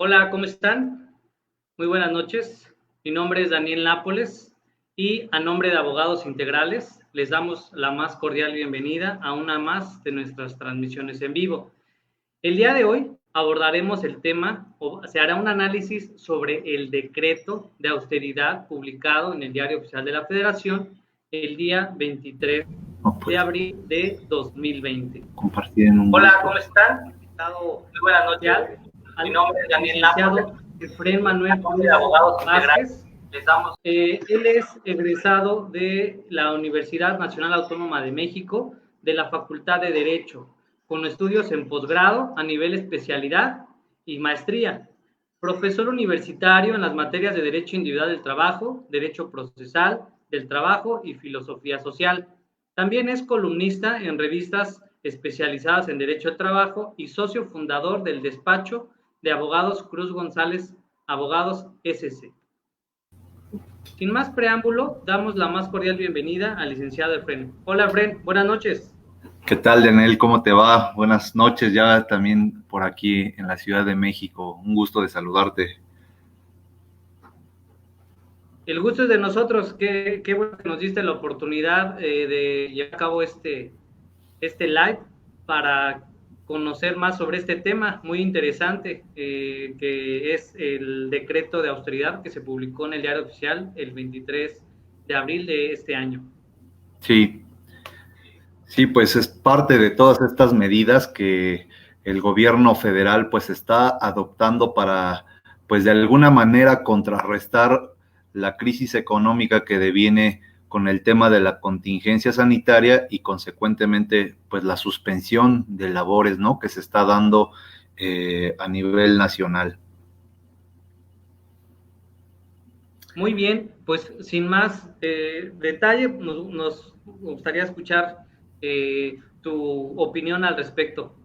Hola, ¿cómo están? Muy buenas noches. Mi nombre es Daniel Nápoles y a nombre de Abogados Integrales les damos la más cordial bienvenida a una más de nuestras transmisiones en vivo. El día de hoy abordaremos el tema, o se hará un análisis sobre el decreto de austeridad publicado en el Diario Oficial de la Federación el día 23 de abril de 2020. Compartir en un Hola, grupo. ¿cómo están? Muy buenas noches. Mi nombre es Daniel Nápoles, Efrén Manuel Cruz de abogados Vázquez. Él es egresado de la Universidad Nacional Autónoma de México, de la Facultad de Derecho, con estudios en posgrado a nivel especialidad y maestría. Profesor universitario en las materias de Derecho Individual del Trabajo, Derecho Procesal del Trabajo y Filosofía Social. También es columnista en revistas especializadas en Derecho del Trabajo y socio fundador del despacho de abogados Cruz González Abogados SC. Sin más preámbulo, damos la más cordial bienvenida al licenciado Efrén. Hola Efrén, buenas noches. ¿Qué tal, Daniel? ¿Cómo te va? Buenas noches, ya también por aquí en la Ciudad de México. Un gusto de saludarte. El gusto es de nosotros. Qué bueno que nos diste la oportunidad de llevar a cabo este live para conocer más sobre este tema muy interesante, que es el decreto de austeridad que se publicó en el Diario Oficial el 23 de abril de este año. Sí, pues es parte de todas estas medidas que el gobierno federal pues está adoptando para pues de alguna manera contrarrestar la crisis económica que deviene con el tema de la contingencia sanitaria y consecuentemente pues la suspensión de labores, ¿no?, que se está dando a nivel nacional. Muy bien, pues sin más detalle, nos gustaría escuchar tu opinión al respecto.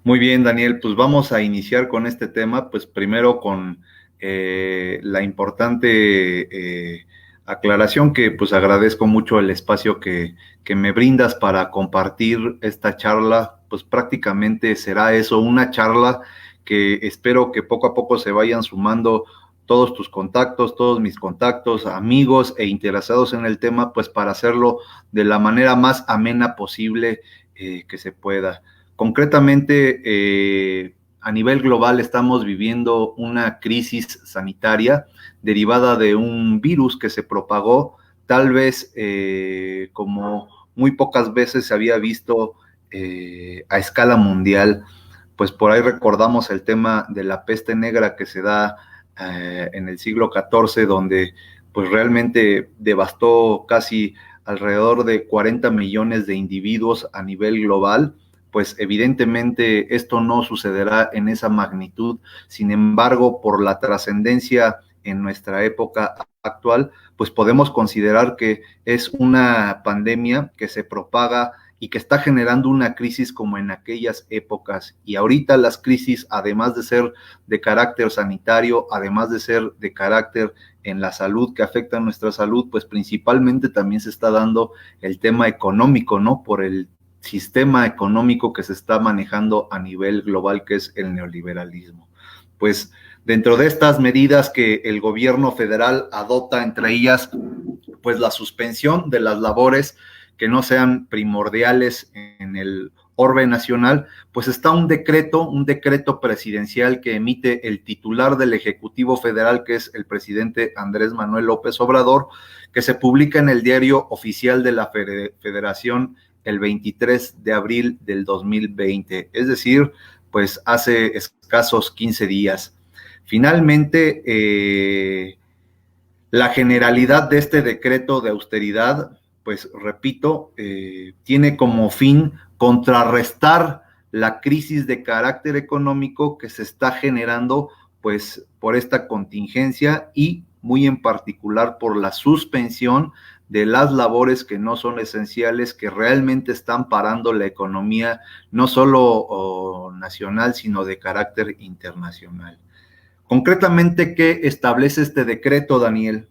Muy bien, Daniel, pues vamos a iniciar con este tema, pues primero con la importante aclaración que pues agradezco mucho el espacio que me brindas para compartir esta charla. Pues prácticamente será eso, una charla que espero que poco a poco se vayan sumando todos tus contactos, todos mis contactos, amigos e interesados en el tema, pues para hacerlo de la manera más amena posible que se pueda. Concretamente, a nivel global estamos viviendo una crisis sanitaria derivada de un virus que se propagó, tal vez como muy pocas veces se había visto a escala mundial. Pues por ahí recordamos el tema de la peste negra que se da en el siglo XIV, donde pues realmente devastó casi alrededor de 40 millones de individuos a nivel global. Pues evidentemente esto no sucederá en esa magnitud. Sin embargo, por la trascendencia en nuestra época actual, pues podemos considerar que es una pandemia que se propaga y que está generando una crisis como en aquellas épocas. Y ahorita las crisis, además de ser de carácter sanitario, además de ser de carácter en la salud, que afecta a nuestra salud, pues principalmente también se está dando el tema económico, ¿no?, por el sistema económico que se está manejando a nivel global, que es el neoliberalismo. Pues dentro de estas medidas que el gobierno federal adopta, entre ellas, pues la suspensión de las labores que no sean primordiales en el orbe nacional, pues está un decreto presidencial que emite el titular del Ejecutivo Federal, que es el presidente Andrés Manuel López Obrador, que se publica en el Diario Oficial de la Federación el 23 de abril del 2020, es decir, pues hace escasos 15 días. Finalmente, la generalidad de este decreto de austeridad, pues repito, tiene como fin contrarrestar la crisis de carácter económico que se está generando pues por esta contingencia y muy en particular por la suspensión de las labores que no son esenciales, que realmente están parando la economía no solo nacional, sino de carácter internacional. Concretamente, ¿qué establece este decreto, Daniel?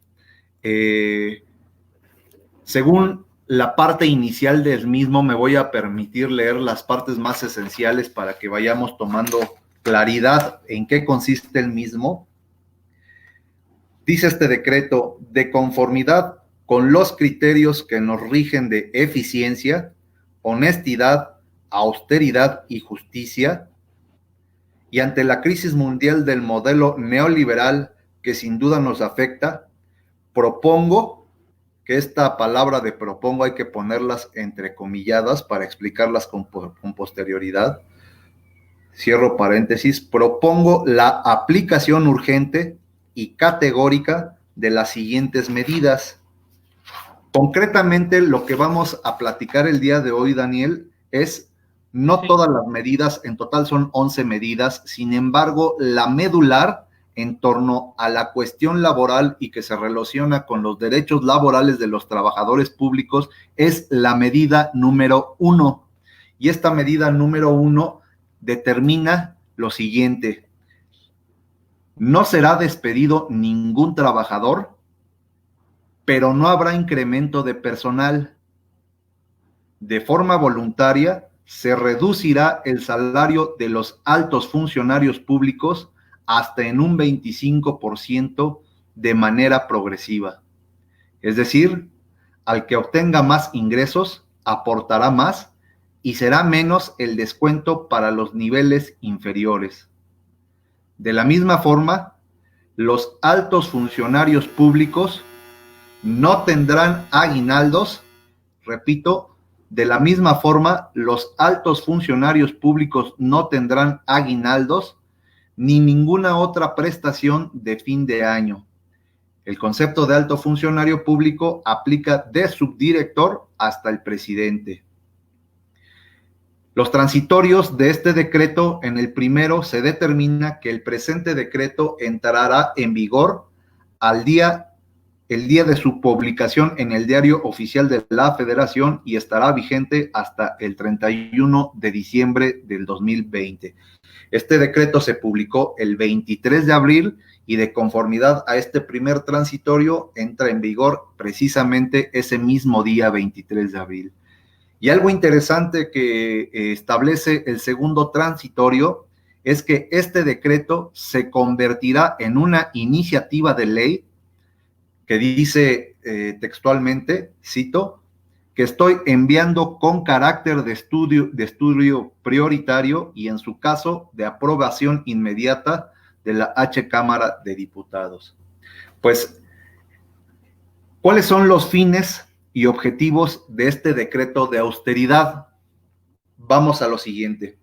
Según la parte inicial del mismo, me voy a permitir leer las partes más esenciales para que vayamos tomando claridad en qué consiste el mismo, dice este decreto: de conformidad con los criterios que nos rigen de eficiencia, honestidad, austeridad y justicia, y ante la crisis mundial del modelo neoliberal que sin duda nos afecta, propongo, que esta palabra de propongo hay que ponerlas entrecomilladas para explicarlas con posterioridad, cierro paréntesis, propongo la aplicación urgente y categórica de las siguientes medidas. Concretamente, lo que vamos a platicar el día de hoy, Daniel, es no todas las medidas, en total son 11 medidas, sin embargo, la medular en torno a la cuestión laboral y que se relaciona con los derechos laborales de los trabajadores públicos es la medida número 1. Y esta medida número 1 determina lo siguiente: no será despedido ningún trabajador, pero no habrá incremento de personal. De forma voluntaria, se reducirá el salario de los altos funcionarios públicos hasta en un 25% de manera progresiva. Es decir, al que obtenga más ingresos, aportará más y será menos el descuento para los niveles inferiores. De la misma forma, los altos funcionarios públicos no tendrán aguinaldos, repito, de la misma forma, los altos funcionarios públicos no tendrán aguinaldos ni ninguna otra prestación de fin de año. El concepto de alto funcionario público aplica de subdirector hasta el presidente. Los transitorios de este decreto: en el primero se determina que el presente decreto entrará en vigor el día de su publicación en el Diario Oficial de la Federación y estará vigente hasta el 31 de diciembre del 2020. Este decreto se publicó el 23 de abril y de conformidad a este primer transitorio entra en vigor precisamente ese mismo día 23 de abril. Y algo interesante que establece el segundo transitorio es que este decreto se convertirá en una iniciativa de ley que dice textualmente, cito, que estoy enviando con carácter de estudio prioritario y en su caso de aprobación inmediata de la Cámara de Diputados. Pues, ¿cuáles son los fines y objetivos de este decreto de austeridad? Vamos a lo siguiente.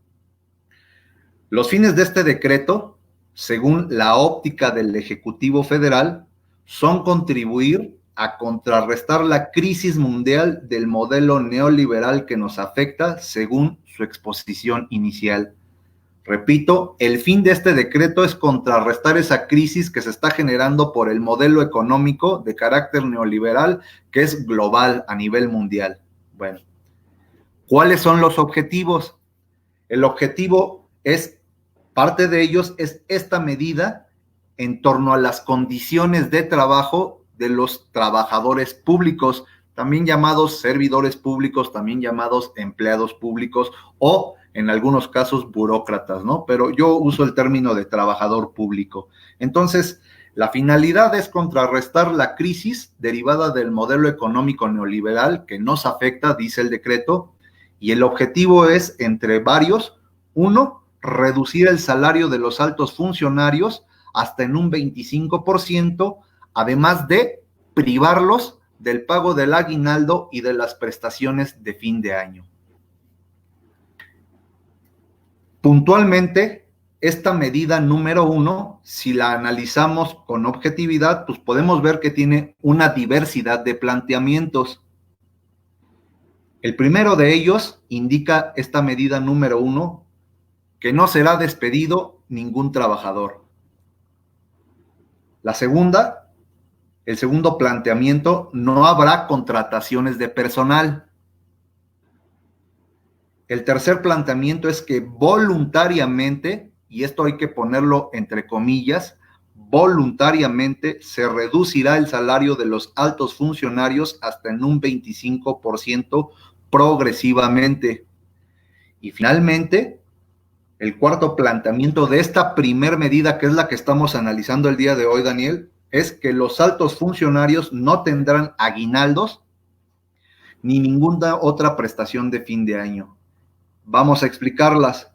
Los fines de este decreto, según la óptica del Ejecutivo Federal, son contribuir a contrarrestar la crisis mundial del modelo neoliberal que nos afecta, según su exposición inicial. Repito, el fin de este decreto es contrarrestar esa crisis que se está generando por el modelo económico de carácter neoliberal que es global a nivel mundial. Bueno, ¿cuáles son los objetivos? El objetivo es, parte de ellos es esta medida en torno a las condiciones de trabajo de los trabajadores públicos, también llamados servidores públicos, también llamados empleados públicos o en algunos casos burócratas, ¿no? Pero yo uso el término de trabajador público. Entonces, la finalidad es contrarrestar la crisis derivada del modelo económico neoliberal que nos afecta, dice el decreto, y el objetivo es, entre varios, 1, reducir el salario de los altos funcionarios hasta en un 25%, además de privarlos del pago del aguinaldo y de las prestaciones de fin de año. Puntualmente, esta medida número 1, si la analizamos con objetividad, pues podemos ver que tiene una diversidad de planteamientos. El primero de ellos indica esta medida número 1, que no será despedido ningún trabajador. La segunda, el segundo planteamiento, no habrá contrataciones de personal. El tercer planteamiento es que voluntariamente, y esto hay que ponerlo entre comillas, voluntariamente se reducirá el salario de los altos funcionarios hasta en un 25% progresivamente. Y finalmente, el cuarto planteamiento de esta primer medida, que es la que estamos analizando el día de hoy, Daniel, es que los altos funcionarios no tendrán aguinaldos ni ninguna otra prestación de fin de año. Vamos a explicarlas.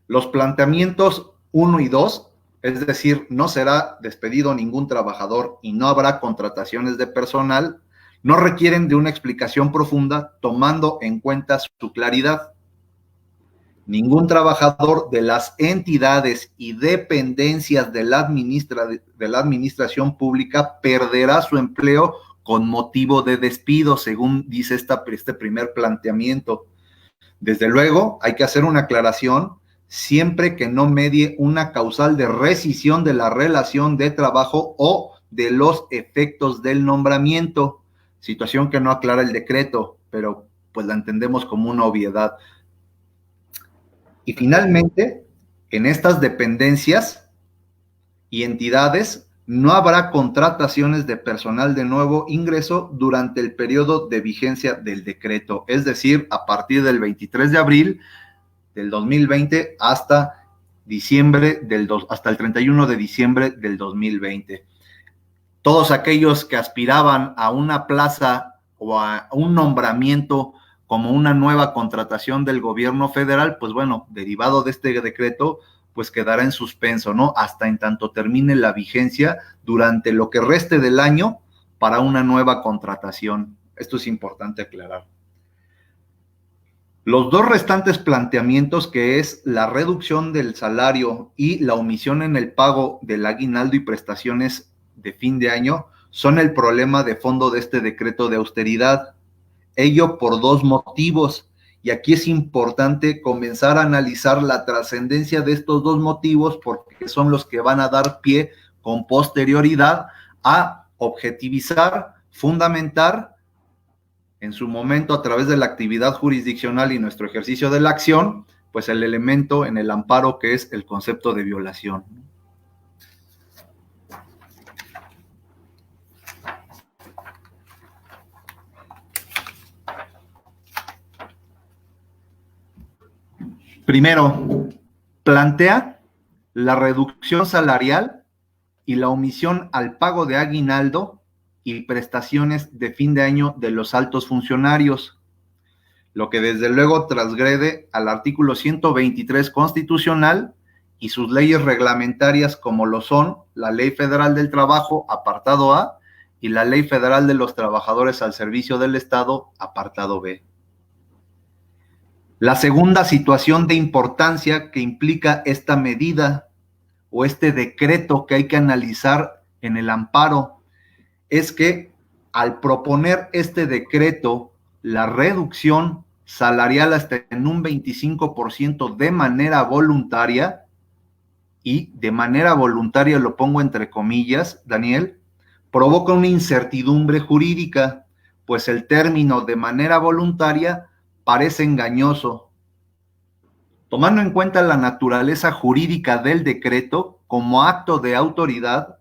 Los planteamientos 1 y 2, es decir, no será despedido ningún trabajador y no habrá contrataciones de personal, no requieren de una explicación profunda tomando en cuenta su claridad. Ningún trabajador de las entidades y dependencias de la administración pública perderá su empleo con motivo de despido, según dice este primer planteamiento. Desde luego, hay que hacer una aclaración siempre que no medie una causal de rescisión de la relación de trabajo o de los efectos del nombramiento, situación que no aclara el decreto, pero pues la entendemos como una obviedad. Y finalmente, en estas dependencias y entidades no habrá contrataciones de personal de nuevo ingreso durante el periodo de vigencia del decreto, es decir, a partir del 23 de abril del 2020 hasta el 31 de diciembre del 2020. Todos aquellos que aspiraban a una plaza o a un nombramiento como una nueva contratación del gobierno federal, pues bueno, derivado de este decreto, pues quedará en suspenso, ¿no? Hasta en tanto termine la vigencia durante lo que reste del año para una nueva contratación. Esto es importante aclarar. Los dos restantes planteamientos, que es la reducción del salario y la omisión en el pago del aguinaldo y prestaciones de fin de año, son el problema de fondo de este decreto de austeridad. Ello por dos motivos, y aquí es importante comenzar a analizar la trascendencia de estos dos motivos, porque son los que van a dar pie con posterioridad a objetivizar, fundamentar en su momento a través de la actividad jurisdiccional y nuestro ejercicio de la acción, pues el elemento en el amparo que es el concepto de violación. Primero, plantea la reducción salarial y la omisión al pago de aguinaldo y prestaciones de fin de año de los altos funcionarios, lo que desde luego transgrede al artículo 123 constitucional y sus leyes reglamentarias, como lo son la Ley Federal del Trabajo, apartado A, y la Ley Federal de los Trabajadores al Servicio del Estado, apartado B. La segunda situación de importancia que implica esta medida o este decreto que hay que analizar en el amparo es que al proponer este decreto, la reducción salarial hasta en un 25% de manera voluntaria, y de manera voluntaria lo pongo entre comillas, Daniel, provoca una incertidumbre jurídica, pues el término de manera voluntaria parece engañoso. Tomando en cuenta la naturaleza jurídica del decreto como acto de autoridad,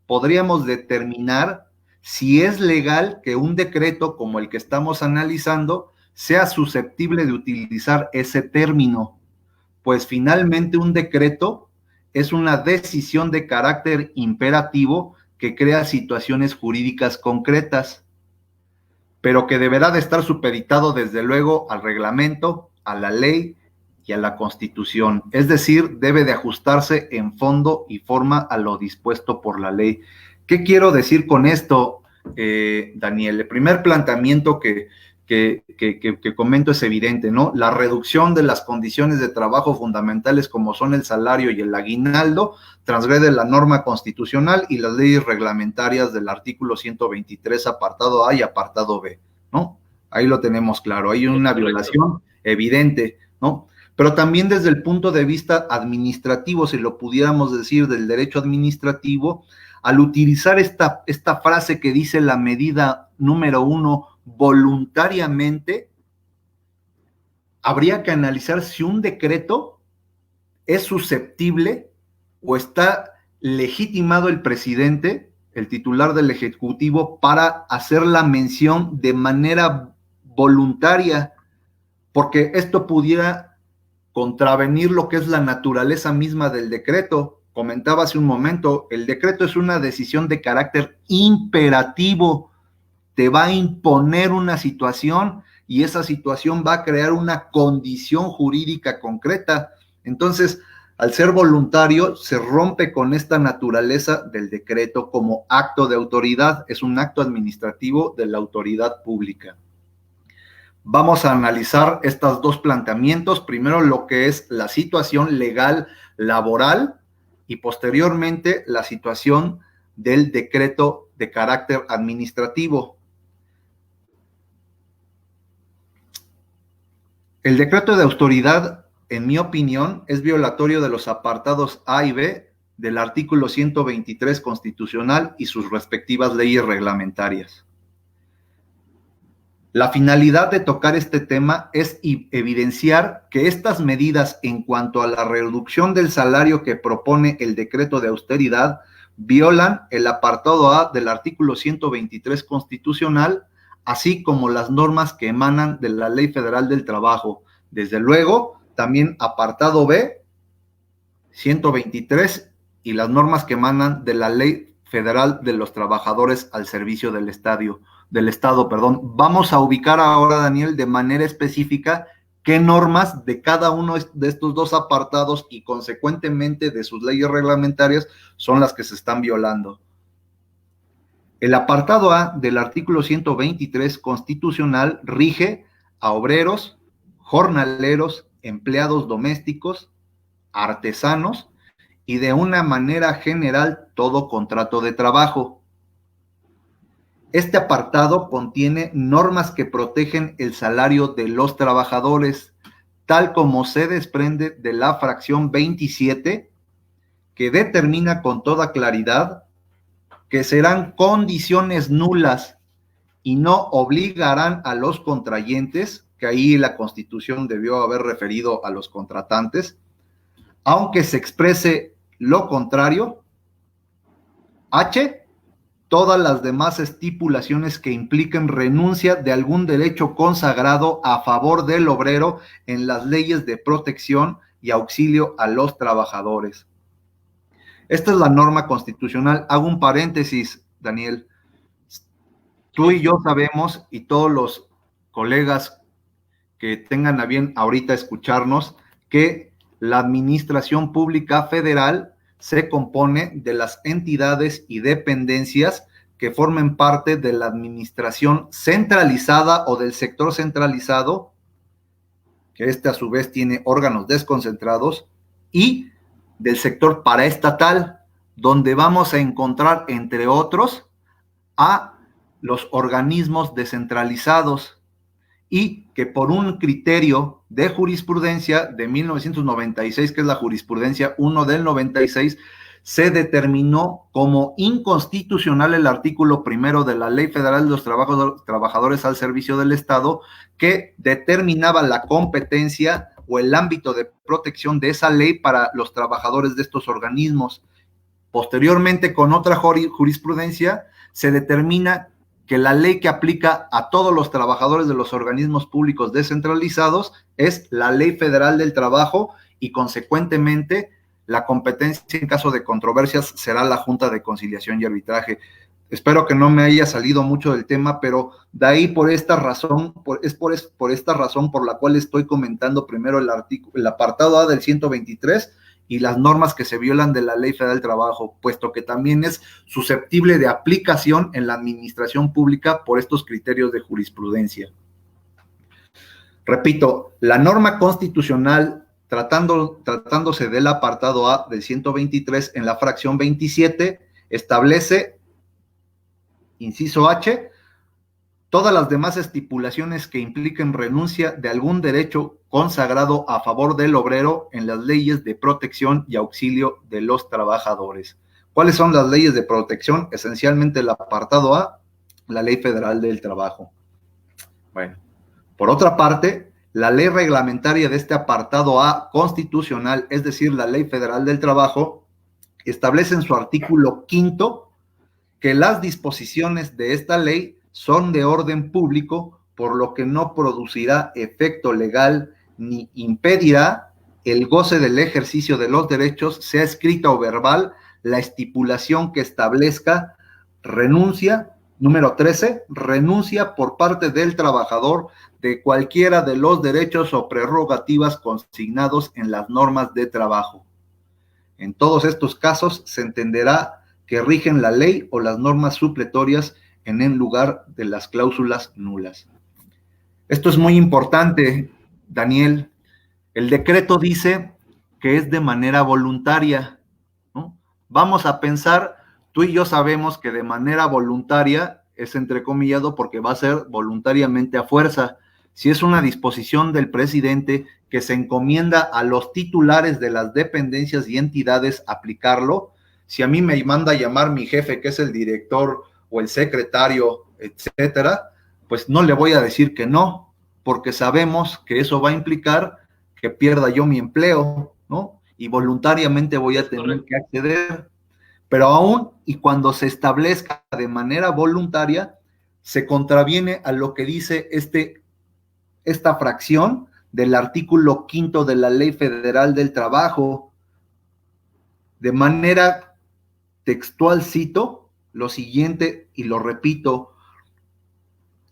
podríamos determinar si es legal que un decreto como el que estamos analizando sea susceptible de utilizar ese término, pues finalmente un decreto es una decisión de carácter imperativo que crea situaciones jurídicas concretas, pero que deberá de estar supeditado desde luego al reglamento, a la ley y a la Constitución, es decir, debe de ajustarse en fondo y forma a lo dispuesto por la ley. ¿Qué quiero decir con esto, Daniel? El primer planteamiento que comento es evidente, ¿no? La reducción de las condiciones de trabajo fundamentales como son el salario y el aguinaldo transgrede la norma constitucional y las leyes reglamentarias del artículo 123, apartado A y apartado B, ¿no? Ahí lo tenemos claro, hay una violación evidente, ¿no? Pero también desde el punto de vista administrativo, si lo pudiéramos decir, del derecho administrativo, al utilizar esta frase que dice la medida número 1, voluntariamente, habría que analizar si un decreto es susceptible o está legitimado el presidente, el titular del Ejecutivo, para hacer la mención de manera voluntaria, porque esto pudiera contravenir lo que es la naturaleza misma del decreto. Comentaba hace un momento, el decreto es una decisión de carácter imperativo, te va a imponer una situación y esa situación va a crear una condición jurídica concreta. Entonces, al ser voluntario, se rompe con esta naturaleza del decreto como acto de autoridad, es un acto administrativo de la autoridad pública. Vamos a analizar estos dos planteamientos, primero lo que es la situación legal laboral y posteriormente la situación del decreto de carácter administrativo. El decreto de autoridad, en mi opinión, es violatorio de los apartados A y B del artículo 123 constitucional y sus respectivas leyes reglamentarias. La finalidad de tocar este tema es evidenciar que estas medidas en cuanto a la reducción del salario que propone el decreto de austeridad violan el apartado A del artículo 123 constitucional, así como las normas que emanan de la Ley Federal del Trabajo. Desde luego, también apartado B, 123, y las normas que emanan de la Ley Federal de los Trabajadores al Servicio del Estado. Vamos a ubicar ahora, Daniel, de manera específica qué normas de cada uno de estos dos apartados y consecuentemente de sus leyes reglamentarias son las que se están violando. El apartado A del artículo 123 constitucional rige a obreros, jornaleros, empleados domésticos, artesanos y de una manera general todo contrato de trabajo. Este apartado contiene normas que protegen el salario de los trabajadores, tal como se desprende de la fracción 27, que determina con toda claridad que serán condiciones nulas y no obligarán a los contrayentes, que ahí la Constitución debió haber referido a los contratantes, aunque se exprese lo contrario. H, todas las demás estipulaciones que impliquen renuncia de algún derecho consagrado a favor del obrero en las leyes de protección y auxilio a los trabajadores. Esta es la norma constitucional. Hago un paréntesis, Daniel. Tú y yo sabemos, y todos los colegas que tengan a bien ahorita escucharnos, que la Administración Pública Federal se compone de las entidades y dependencias que formen parte de la administración centralizada o del sector centralizado, que a su vez tiene órganos desconcentrados, y del sector paraestatal, donde vamos a encontrar, entre otros, a los organismos descentralizados, y que por un criterio de jurisprudencia de 1996, que es la jurisprudencia 1 del 96, se determinó como inconstitucional el artículo 1 de la Ley Federal de los Trabajadores al Servicio del Estado, que determinaba la competencia o el ámbito de protección de esa ley para los trabajadores de estos organismos. Posteriormente, con otra jurisprudencia, se determina que la ley que aplica a todos los trabajadores de los organismos públicos descentralizados es la Ley Federal del Trabajo y, consecuentemente, la competencia en caso de controversias será la Junta de Conciliación y Arbitraje. Espero que no me haya salido mucho del tema, pero de ahí por esta razón, por esta razón por la cual estoy comentando primero el apartado A del 123 y las normas que se violan de la Ley Federal del Trabajo, puesto que también es susceptible de aplicación en la administración pública por estos criterios de jurisprudencia. Repito, la norma constitucional, tratándose del apartado A del 123, en la fracción 27, establece, inciso H, todas las demás estipulaciones que impliquen renuncia de algún derecho consagrado a favor del obrero en las leyes de protección y auxilio de los trabajadores. ¿Cuáles son las leyes de protección? Esencialmente el apartado A, la Ley Federal del Trabajo. Bueno, por otra parte, la ley reglamentaria de este apartado A constitucional, es decir, la Ley Federal del Trabajo, establece en su artículo 5 que las disposiciones de esta ley son de orden público, por lo que no producirá efecto legal ni impedirá el goce del ejercicio de los derechos, sea escrita o verbal, la estipulación que establezca renuncia. Número 13, renuncia por parte del trabajador de cualquiera de los derechos o prerrogativas consignados en las normas de trabajo. En todos estos casos se entenderá que rigen la ley o las normas supletorias en el lugar de las cláusulas nulas. Esto es muy importante, Daniel. El decreto dice que es de manera voluntaria, ¿no? Vamos a pensar, tú y yo sabemos que de manera voluntaria es entrecomillado porque va a ser voluntariamente a fuerza. Si es una disposición del presidente que se encomienda a los titulares de las dependencias y entidades aplicarlo, si a mí me manda a llamar mi jefe, que es el director o el secretario, etcétera, pues no le voy a decir que no, porque sabemos que eso va a implicar que pierda yo mi empleo, ¿no? Y voluntariamente voy a tener que acceder. Pero aún y cuando se establezca de manera voluntaria, se contraviene a lo que dice esta fracción del artículo 5 de la Ley Federal del Trabajo. De manera textual cito lo siguiente y lo repito: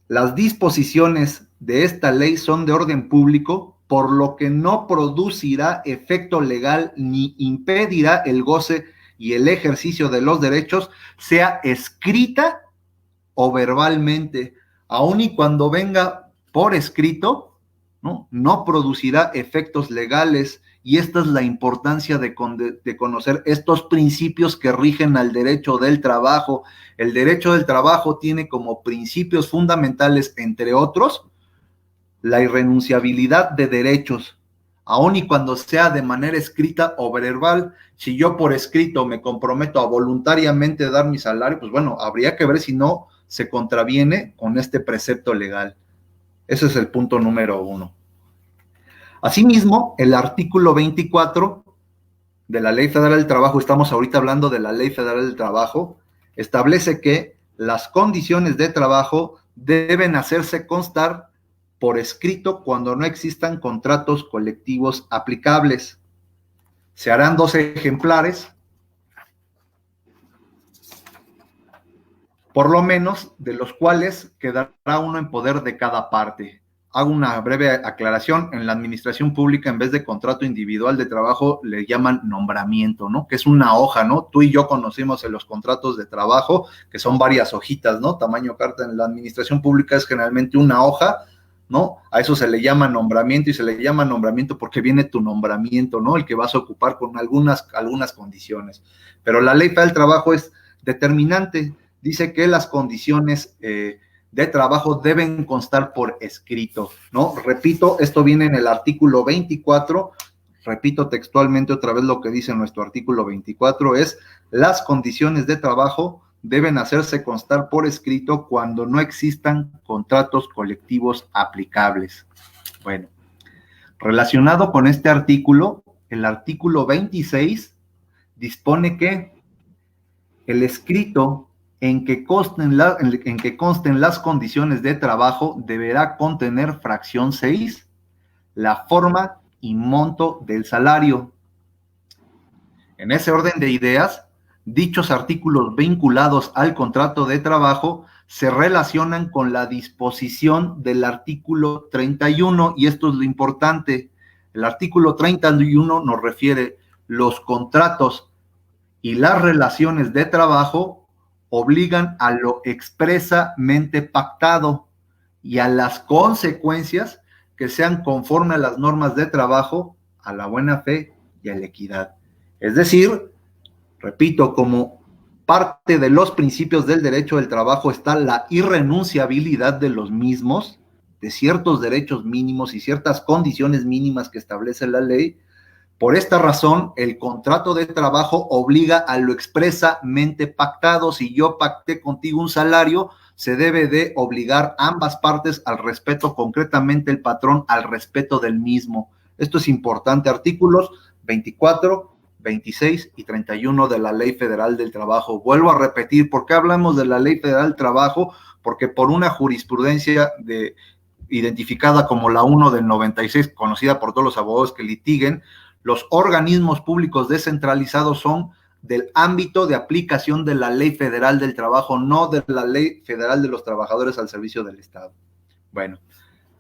las disposiciones de esta ley son de orden público, por lo que no producirá efecto legal ni impedirá el goce y el ejercicio de los derechos, sea escrita o verbalmente. Aun y cuando venga por escrito, no producirá efectos legales. Y esta es la importancia de conocer estos principios que rigen al derecho del trabajo. El derecho del trabajo tiene como principios fundamentales, entre otros, la irrenunciabilidad de derechos, aun y cuando sea de manera escrita o verbal. Si yo por escrito me comprometo a voluntariamente dar mi salario, pues bueno, habría que ver si no se contraviene con este precepto legal. Ese es el punto número 1. Asimismo, el artículo 24 de la Ley Federal del Trabajo, estamos ahorita hablando de la Ley Federal del Trabajo, establece que las condiciones de trabajo deben hacerse constar por escrito cuando no existan contratos colectivos aplicables. Se harán 12 ejemplares, por lo menos, de los cuales quedará uno en poder de cada parte. Hago una breve aclaración: en la administración pública, en vez de contrato individual de trabajo, le llaman nombramiento, ¿no? Que es una hoja, ¿no? Tú y yo conocimos en los contratos de trabajo, que son varias hojitas, ¿no? Tamaño carta. En la administración pública es generalmente una hoja, ¿no? A eso se le llama nombramiento, y se le llama nombramiento porque viene tu nombramiento, ¿no? El que vas a ocupar con algunas condiciones. Pero la Ley Federal del Trabajo es determinante. Dice que las condiciones de trabajo deben constar por escrito, ¿no? Repito, esto viene en el artículo 24, repito textualmente otra vez lo que dice nuestro artículo 24, es: las condiciones de trabajo deben hacerse constar por escrito cuando no existan contratos colectivos aplicables. Bueno, relacionado con este artículo, el artículo 26 dispone que el escrito en que consten las condiciones de trabajo deberá contener, fracción 6, la forma y monto del salario. En ese orden de ideas, dichos artículos vinculados al contrato de trabajo se relacionan con la disposición del artículo 31, y esto es lo importante. El artículo 31 nos refiere: los contratos y las relaciones de trabajo obligan a lo expresamente pactado y a las consecuencias que sean conforme a las normas de trabajo, a la buena fe y a la equidad. Es decir, repito, como parte de los principios del derecho del trabajo está la irrenunciabilidad de los mismos, de ciertos derechos mínimos y ciertas condiciones mínimas que establece la ley. Por esta razón, el contrato de trabajo obliga a lo expresamente pactado. Si yo pacté contigo un salario, se debe de obligar ambas partes al respeto, concretamente el patrón al respeto del mismo. Esto es importante. Artículos 24, 26 y 31 de la Ley Federal del Trabajo. Vuelvo a repetir, ¿por qué hablamos de la Ley Federal del Trabajo? Porque por una jurisprudencia identificada como la 1 del 96, conocida por todos los abogados que litiguen, los organismos públicos descentralizados son del ámbito de aplicación de la Ley Federal del Trabajo, no de la Ley Federal de los Trabajadores al Servicio del Estado. Bueno,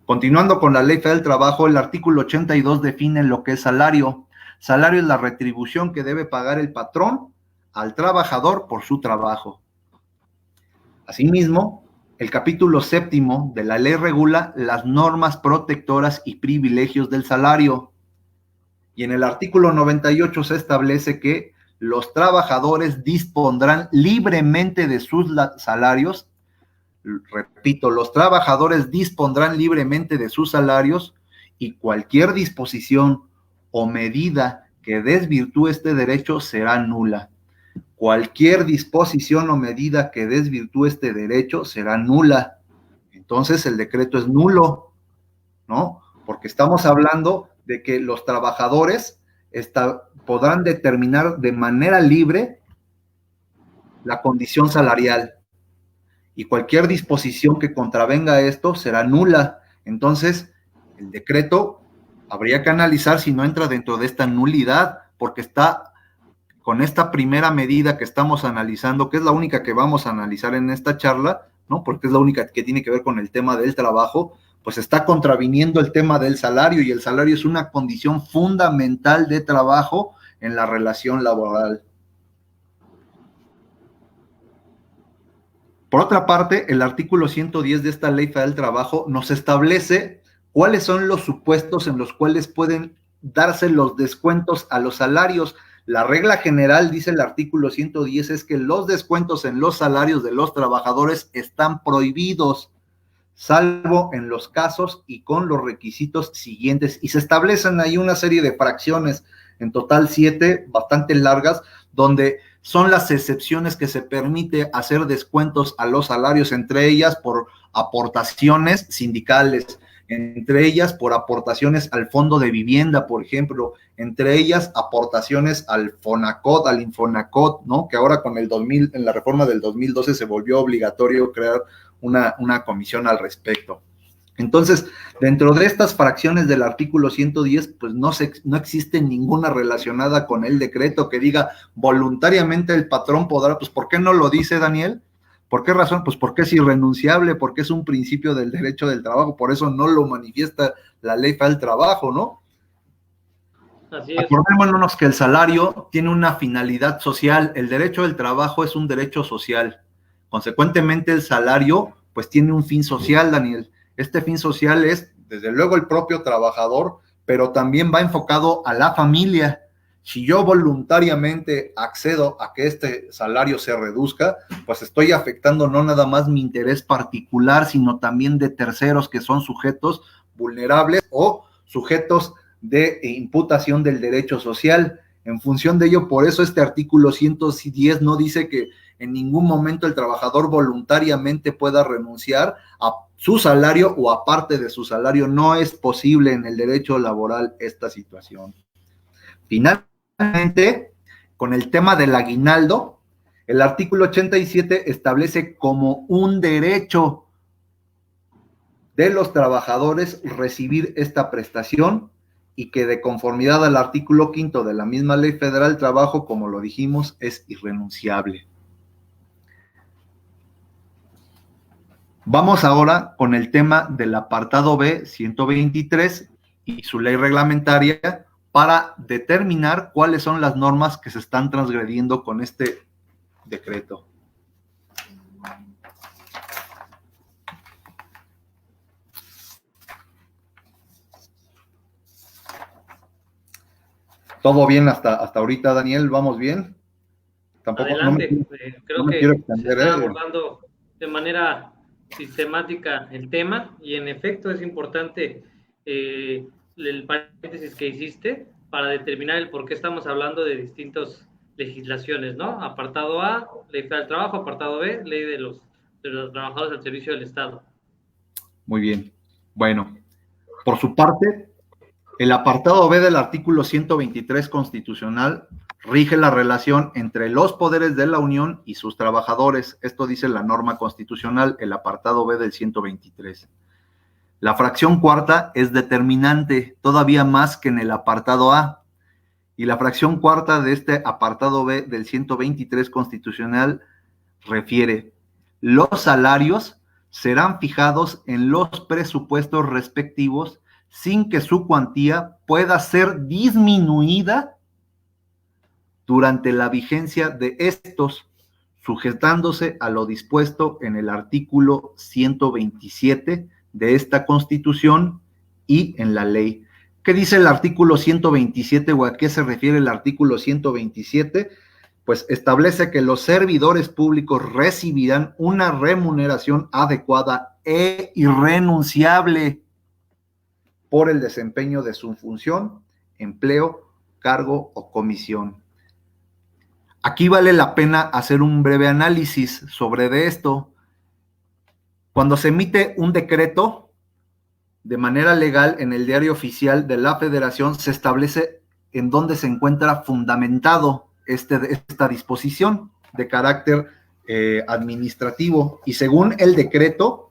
continuando con la Ley Federal del Trabajo, el artículo 82 define lo que es salario. Salario es la retribución que debe pagar el patrón al trabajador por su trabajo. Asimismo, el capítulo 7º de la ley regula las normas protectoras y privilegios del salario. Y en el artículo 98 se establece que los trabajadores dispondrán libremente de sus salarios. Repito, los trabajadores dispondrán libremente de sus salarios y cualquier disposición o medida que desvirtúe este derecho será nula. Cualquier disposición o medida que desvirtúe este derecho será nula. Entonces el decreto es nulo, ¿no? Porque estamos hablando de que los trabajadores podrán determinar de manera libre la condición salarial y cualquier disposición que contravenga esto será nula. Entonces, el decreto habría que analizar si no entra dentro de esta nulidad, porque está con esta primera medida que estamos analizando, que es la única que vamos a analizar en esta charla, ¿no? Porque es la única que tiene que ver con el tema del trabajo, pues está contraviniendo el tema del salario, y el salario es una condición fundamental de trabajo en la relación laboral. Por otra parte, el artículo 110 de esta Ley Federal del Trabajo nos establece cuáles son los supuestos en los cuales pueden darse los descuentos a los salarios. La regla general, dice el artículo 110, es que los descuentos en los salarios de los trabajadores están prohibidos, salvo en los casos y con los requisitos siguientes. Y se establecen ahí una serie de fracciones, en total 7, bastante largas, donde son las excepciones que se permite hacer descuentos a los salarios, entre ellas por aportaciones sindicales, entre ellas por aportaciones al Fondo de Vivienda, por ejemplo, entre ellas aportaciones al Fonacot, al Infonacot, ¿no? Que ahora con en la reforma del 2012 se volvió obligatorio crear una comisión al respecto. Entonces, dentro de estas fracciones del artículo 110, pues no existe ninguna relacionada con el decreto que diga voluntariamente el patrón podrá. Pues ¿por qué no lo dice, Daniel? ¿Por qué razón? Pues porque es irrenunciable, porque es un principio del derecho del trabajo, por eso no lo manifiesta la Ley Federal del Trabajo, ¿no? Así es. Acordémonos que el salario tiene una finalidad social, el derecho del trabajo es un derecho social, consecuentemente el salario pues tiene un fin social, Daniel. Este fin social es, desde luego, el propio trabajador, pero también va enfocado a la familia. Si yo voluntariamente accedo a que este salario se reduzca, pues estoy afectando no nada más mi interés particular, sino también de terceros que son sujetos vulnerables o sujetos de imputación del derecho social. En función de ello, por eso este artículo 110 no dice que en ningún momento el trabajador voluntariamente pueda renunciar a su salario o a parte de su salario. No es posible en el derecho laboral esta situación. Finalmente, con el tema del aguinaldo, el artículo 87 establece como un derecho de los trabajadores recibir esta prestación y que de conformidad al artículo 5 de la misma Ley Federal del Trabajo, como lo dijimos, es irrenunciable. Vamos ahora con el tema del apartado B 123 y su ley reglamentaria para determinar cuáles son las normas que se están transgrediendo con este decreto. ¿Todo bien hasta ahorita, Daniel? ¿Vamos bien? Tampoco. Adelante, creo que se está abordando de manera sistemática el tema, y en efecto es importante el paréntesis que hiciste para determinar el por qué estamos hablando de distintas legislaciones, ¿no? Apartado A, Ley Federal del Trabajo; apartado B, Ley de los Trabajadores al Servicio del Estado. Muy bien. Bueno, por su parte, el apartado B del artículo 123 constitucional rige la relación entre los poderes de la Unión y sus trabajadores. Esto dice la norma constitucional, el apartado B del 123. La fracción cuarta es determinante, todavía más que en el apartado A. Y la fracción cuarta de este apartado B del 123 constitucional refiere: los salarios serán fijados en los presupuestos respectivos sin que su cuantía pueda ser disminuida durante la vigencia de estos, sujetándose a lo dispuesto en el artículo 127 de esta Constitución y en la ley. ¿Qué dice el artículo 127 o a qué se refiere el artículo 127? Pues establece que los servidores públicos recibirán una remuneración adecuada e irrenunciable por el desempeño de su función, empleo, cargo o comisión. Aquí vale la pena hacer un breve análisis sobre esto. Cuando se emite un decreto de manera legal en el Diario Oficial de la Federación, se establece en dónde se encuentra fundamentado esta disposición de carácter administrativo. Y según el decreto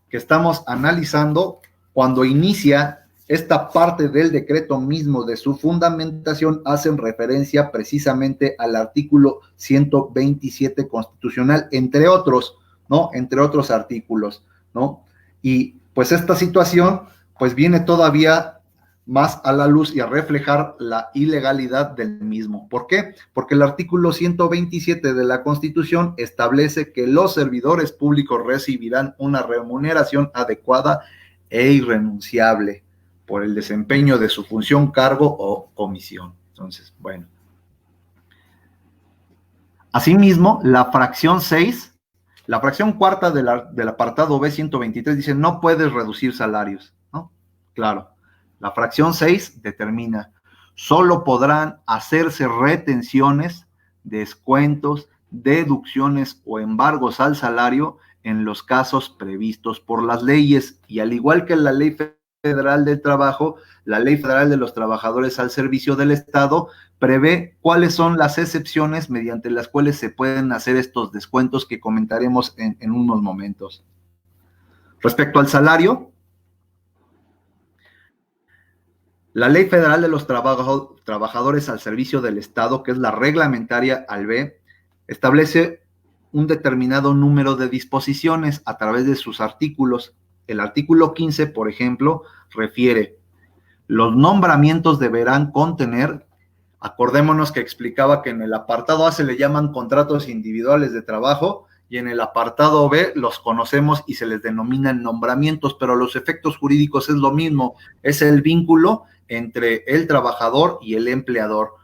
que estamos analizando, cuando inicia esta parte del decreto mismo de su fundamentación, hacen referencia precisamente al artículo 127 constitucional, entre otros, ¿no? Entre otros artículos, ¿no? Y pues esta situación, pues viene todavía más a la luz y a reflejar la ilegalidad del mismo. ¿Por qué? Porque el artículo 127 de la Constitución establece que los servidores públicos recibirán una remuneración adecuada e irrenunciable por el desempeño de su función, cargo o comisión. Entonces, bueno. Asimismo, la fracción 6, la fracción cuarta del apartado B 123 dice: no puedes reducir salarios, ¿no? Claro. La fracción 6 determina: solo podrán hacerse retenciones, descuentos, deducciones o embargos al salario en los casos previstos por las leyes. Y al igual que la Ley Federal del Trabajo, la Ley Federal de los Trabajadores al Servicio del Estado prevé cuáles son las excepciones mediante las cuales se pueden hacer estos descuentos que comentaremos en unos momentos. Respecto al salario, la Ley Federal de los Trabajadores al Servicio del Estado, que es la reglamentaria al B, establece un determinado número de disposiciones a través de sus artículos. El artículo 15, por ejemplo, refiere: los nombramientos deberán contener, acordémonos que explicaba que en el apartado A se le llaman contratos individuales de trabajo y en el apartado B los conocemos y se les denominan nombramientos, pero los efectos jurídicos es lo mismo, es el vínculo entre el trabajador y el empleador.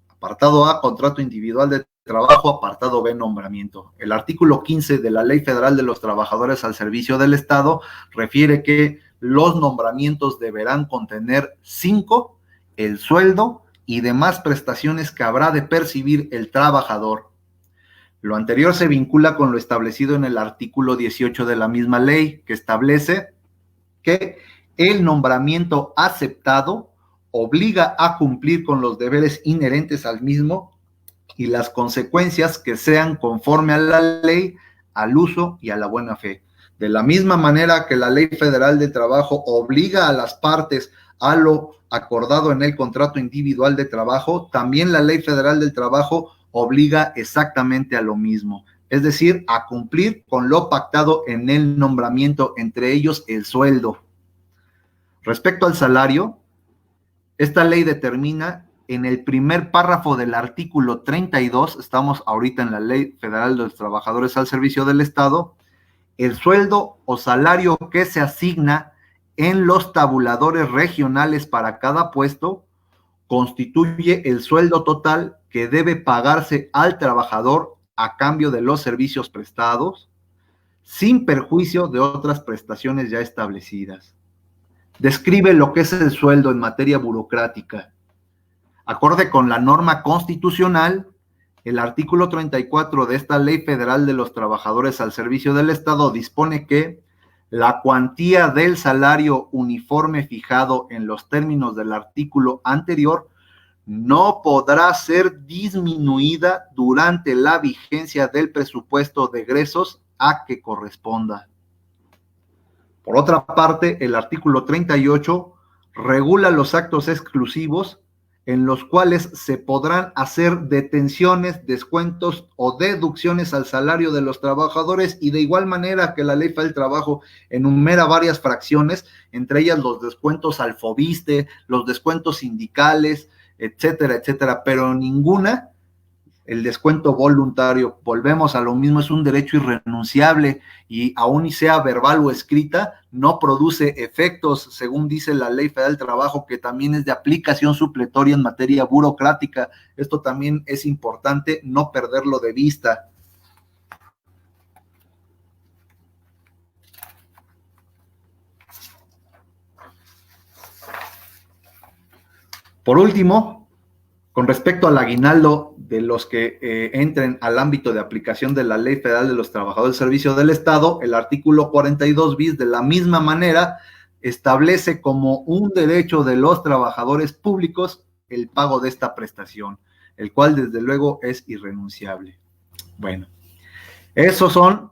Apartado A, contrato individual de trabajo; apartado B, nombramiento. El artículo 15 de la Ley Federal de los Trabajadores al Servicio del Estado refiere que los nombramientos deberán contener 5, el sueldo y demás prestaciones que habrá de percibir el trabajador. Lo anterior se vincula con lo establecido en el artículo 18 de la misma ley, que establece que el nombramiento aceptado obliga a cumplir con los deberes inherentes al mismo y las consecuencias que sean conforme a la ley, al uso y a la buena fe. De la misma manera que la Ley Federal de Trabajo obliga a las partes a lo acordado en el contrato individual de trabajo, también la Ley Federal del Trabajo obliga exactamente a lo mismo, es decir, a cumplir con lo pactado en el nombramiento, entre ellos el sueldo. Respecto al salario, esta ley determina en el primer párrafo del artículo 32, estamos ahorita en la Ley Federal de los Trabajadores al Servicio del Estado, el sueldo o salario que se asigna en los tabuladores regionales para cada puesto constituye el sueldo total que debe pagarse al trabajador a cambio de los servicios prestados, sin perjuicio de otras prestaciones ya establecidas. Describe lo que es el sueldo en materia burocrática. Acorde con la norma constitucional, el artículo 34 de esta Ley Federal de los Trabajadores al Servicio del Estado dispone que la cuantía del salario uniforme fijado en los términos del artículo anterior no podrá ser disminuida durante la vigencia del presupuesto de egresos a que corresponda. Por otra parte, el artículo 38 regula los actos exclusivos en los cuales se podrán hacer detenciones, descuentos o deducciones al salario de los trabajadores, y de igual manera que la Ley Federal del Trabajo enumera varias fracciones, entre ellas los descuentos al Fobiste, los descuentos sindicales, etcétera, etcétera, pero ninguna el descuento voluntario. Volvemos a lo mismo, es un derecho irrenunciable y aún y sea verbal o escrita, no produce efectos, según dice la Ley Federal del Trabajo, que también es de aplicación supletoria en materia burocrática. Esto también es importante no perderlo de vista. Por último, con respecto al aguinaldo de los que entren al ámbito de aplicación de la Ley Federal de los Trabajadores del Servicio del Estado, el artículo 42 bis de la misma manera establece como un derecho de los trabajadores públicos el pago de esta prestación, el cual desde luego es irrenunciable. Bueno, esos son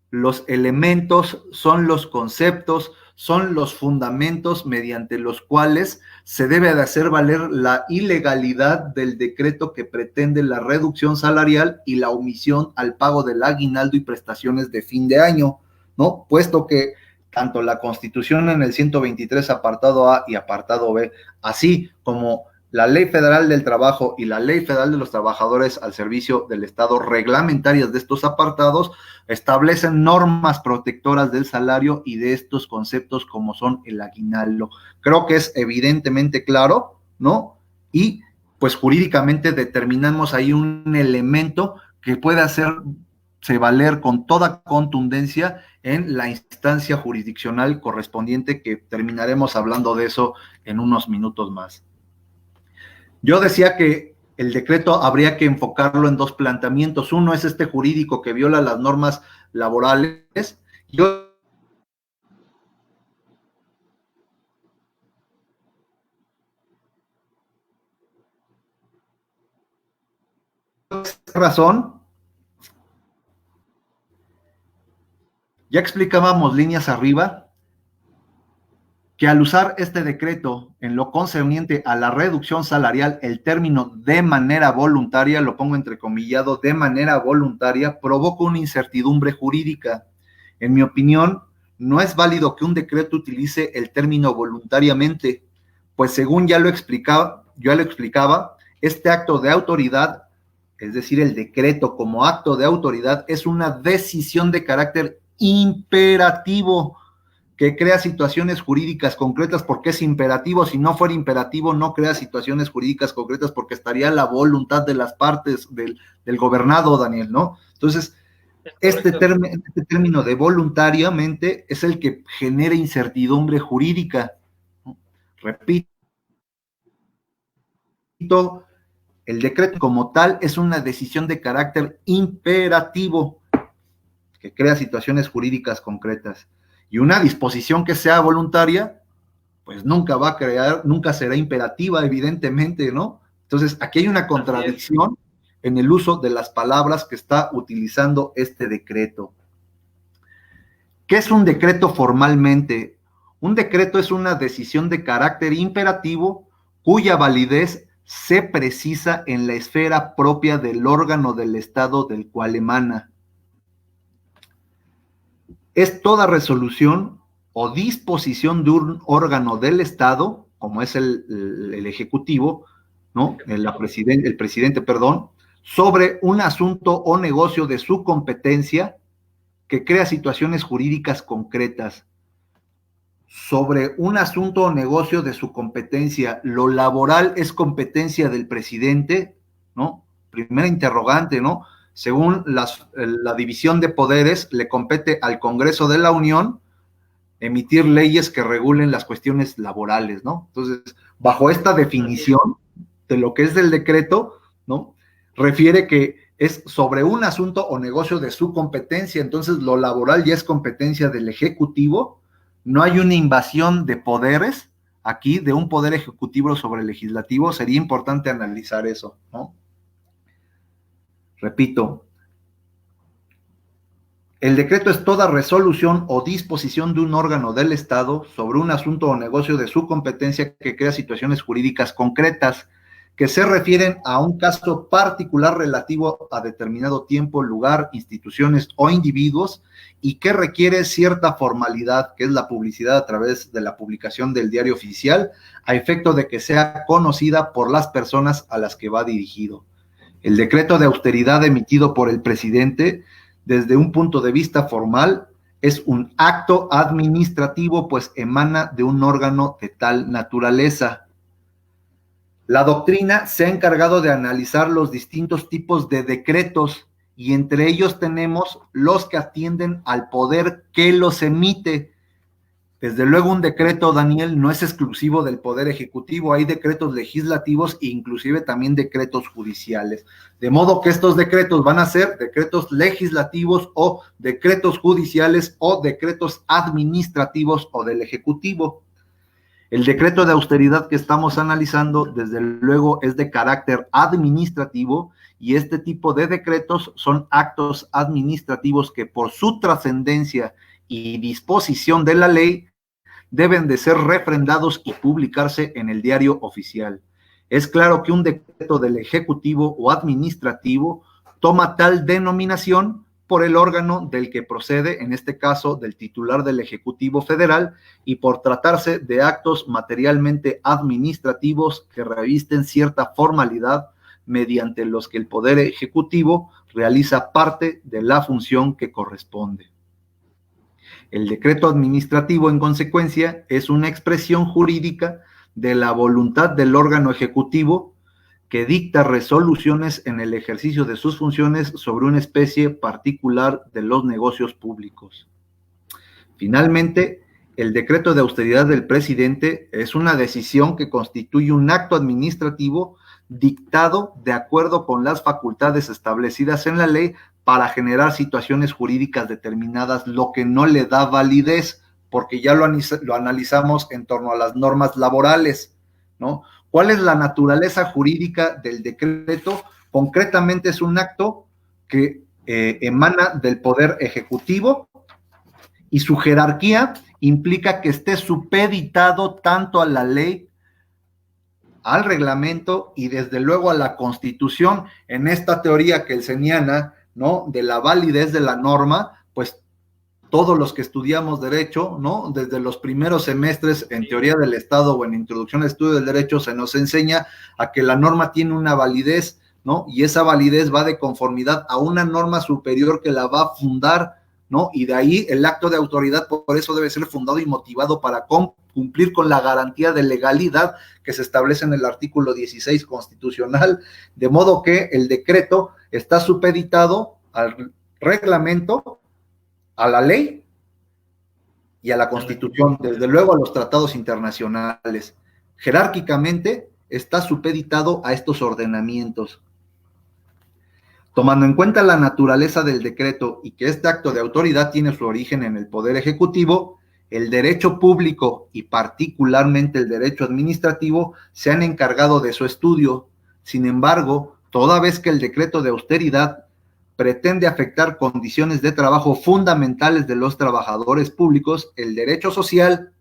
los elementos, son los conceptos, son los fundamentos mediante los cuales se debe de hacer valer la ilegalidad del decreto que pretende la reducción salarial y la omisión al pago del aguinaldo y prestaciones de fin de año, ¿no? Puesto que tanto la Constitución en el 123 apartado A y apartado B, así como la Ley Federal del Trabajo y la Ley Federal de los Trabajadores al Servicio del Estado, reglamentarias de estos apartados, establecen normas protectoras del salario y de estos conceptos como son el aguinaldo. Creo que es evidentemente claro, ¿no? Y pues jurídicamente determinamos ahí un elemento que puede hacerse valer con toda contundencia en la instancia jurisdiccional correspondiente, que terminaremos hablando de eso en unos minutos más. Yo decía que el decreto habría que enfocarlo en dos planteamientos. Uno es este jurídico que viola las normas laborales y razón, ya explicábamos líneas arriba que al usar este decreto en lo concerniente a la reducción salarial, el término de manera voluntaria, lo pongo entrecomillado, de manera voluntaria, provoca una incertidumbre jurídica. En mi opinión, no es válido que un decreto utilice el término voluntariamente, pues según ya lo explicaba, este acto de autoridad, es decir, el decreto como acto de autoridad, es una decisión de carácter imperativo, que crea situaciones jurídicas concretas. Porque es imperativo. Si no fuera imperativo, no crea situaciones jurídicas concretas, porque estaría la voluntad de las partes del gobernado, Daniel, ¿no? Entonces, este término de voluntariamente es el que genera incertidumbre jurídica. Repito, el decreto como tal es una decisión de carácter imperativo que crea situaciones jurídicas concretas. Y una disposición que sea voluntaria, pues nunca va a crear, nunca será imperativa, evidentemente, ¿no? Entonces, aquí hay una contradicción en el uso de las palabras que está utilizando este decreto. ¿Qué es un decreto formalmente? Un decreto es una decisión de carácter imperativo cuya validez se precisa en la esfera propia del órgano del Estado del cual emana. Es toda resolución o disposición de un órgano del Estado, como es el Ejecutivo, ¿no? El presidente, sobre un asunto o negocio de su competencia que crea situaciones jurídicas concretas. Sobre un asunto o negocio de su competencia, lo laboral es competencia del presidente, ¿no? Primera interrogante, ¿no? Según la división de poderes, le compete al Congreso de la Unión emitir leyes que regulen las cuestiones laborales, ¿no? Entonces, bajo esta definición de lo que es del decreto, ¿no? Refiere que es sobre un asunto o negocio de su competencia. Entonces, lo laboral ya es competencia del Ejecutivo. No hay una invasión de poderes aquí, de un poder ejecutivo sobre el legislativo. Sería importante analizar eso, ¿no? Repito, El decreto es toda resolución o disposición de un órgano del Estado sobre un asunto o negocio de su competencia que crea situaciones jurídicas concretas que se refieren a un caso particular relativo a determinado tiempo, lugar, instituciones o individuos y que requiere cierta formalidad, que es la publicidad a través de la publicación del diario oficial, a efecto de que sea conocida por las personas a las que va dirigido. El decreto de austeridad emitido por el presidente, desde un punto de vista formal, es un acto administrativo, pues emana de un órgano de tal naturaleza. La doctrina se ha encargado de analizar los distintos tipos de decretos y entre ellos tenemos los que atienden al poder que los emite. Desde luego un decreto, Daniel, no es exclusivo del Poder Ejecutivo, hay decretos legislativos e inclusive también decretos judiciales. De modo que estos decretos van a ser decretos legislativos o decretos judiciales o decretos administrativos o del Ejecutivo. El decreto de austeridad que estamos analizando, desde luego, es de carácter administrativo y este tipo de decretos son actos administrativos que por su trascendencia y disposición de la ley deben de ser refrendados y publicarse en el diario oficial. Es claro que un decreto del Ejecutivo o administrativo toma tal denominación por el órgano del que procede, en este caso del titular del Ejecutivo Federal, y por tratarse de actos materialmente administrativos que revisten cierta formalidad mediante los que el Poder Ejecutivo realiza parte de la función que corresponde. El decreto administrativo, en consecuencia, es una expresión jurídica de la voluntad del órgano ejecutivo que dicta resoluciones en el ejercicio de sus funciones sobre una especie particular de los negocios públicos. Finalmente, el decreto de austeridad del presidente es una decisión que constituye un acto administrativo dictado de acuerdo con las facultades establecidas en la ley para generar situaciones jurídicas determinadas, lo que no le da validez, porque ya lo analizamos en torno a las normas laborales, ¿no? ¿Cuál es la naturaleza jurídica del decreto? Concretamente es un acto que emana del Poder Ejecutivo y su jerarquía implica que esté supeditado tanto a la ley, al reglamento y desde luego a la Constitución. En esta teoría que él señala, ¿no?, de la validez de la norma, pues todos los que estudiamos derecho, ¿no?, desde los primeros semestres en teoría del Estado o en introducción al estudio del derecho se nos enseña a que la norma tiene una validez, ¿no?, y esa validez va de conformidad a una norma superior que la va a fundar, ¿no?, y de ahí el acto de autoridad por eso debe ser fundado y motivado para cumplir con la garantía de legalidad que se establece en el artículo 16 constitucional, de modo que el decreto está supeditado al reglamento, a la ley y a la Constitución, desde luego a los tratados internacionales. Jerárquicamente está supeditado a estos ordenamientos. Tomando en cuenta la naturaleza del decreto y que este acto de autoridad tiene su origen en el Poder Ejecutivo, el derecho público y particularmente el derecho administrativo se han encargado de su estudio. Sin embargo, toda vez que el decreto de austeridad pretende afectar condiciones de trabajo fundamentales de los trabajadores públicos, el derecho social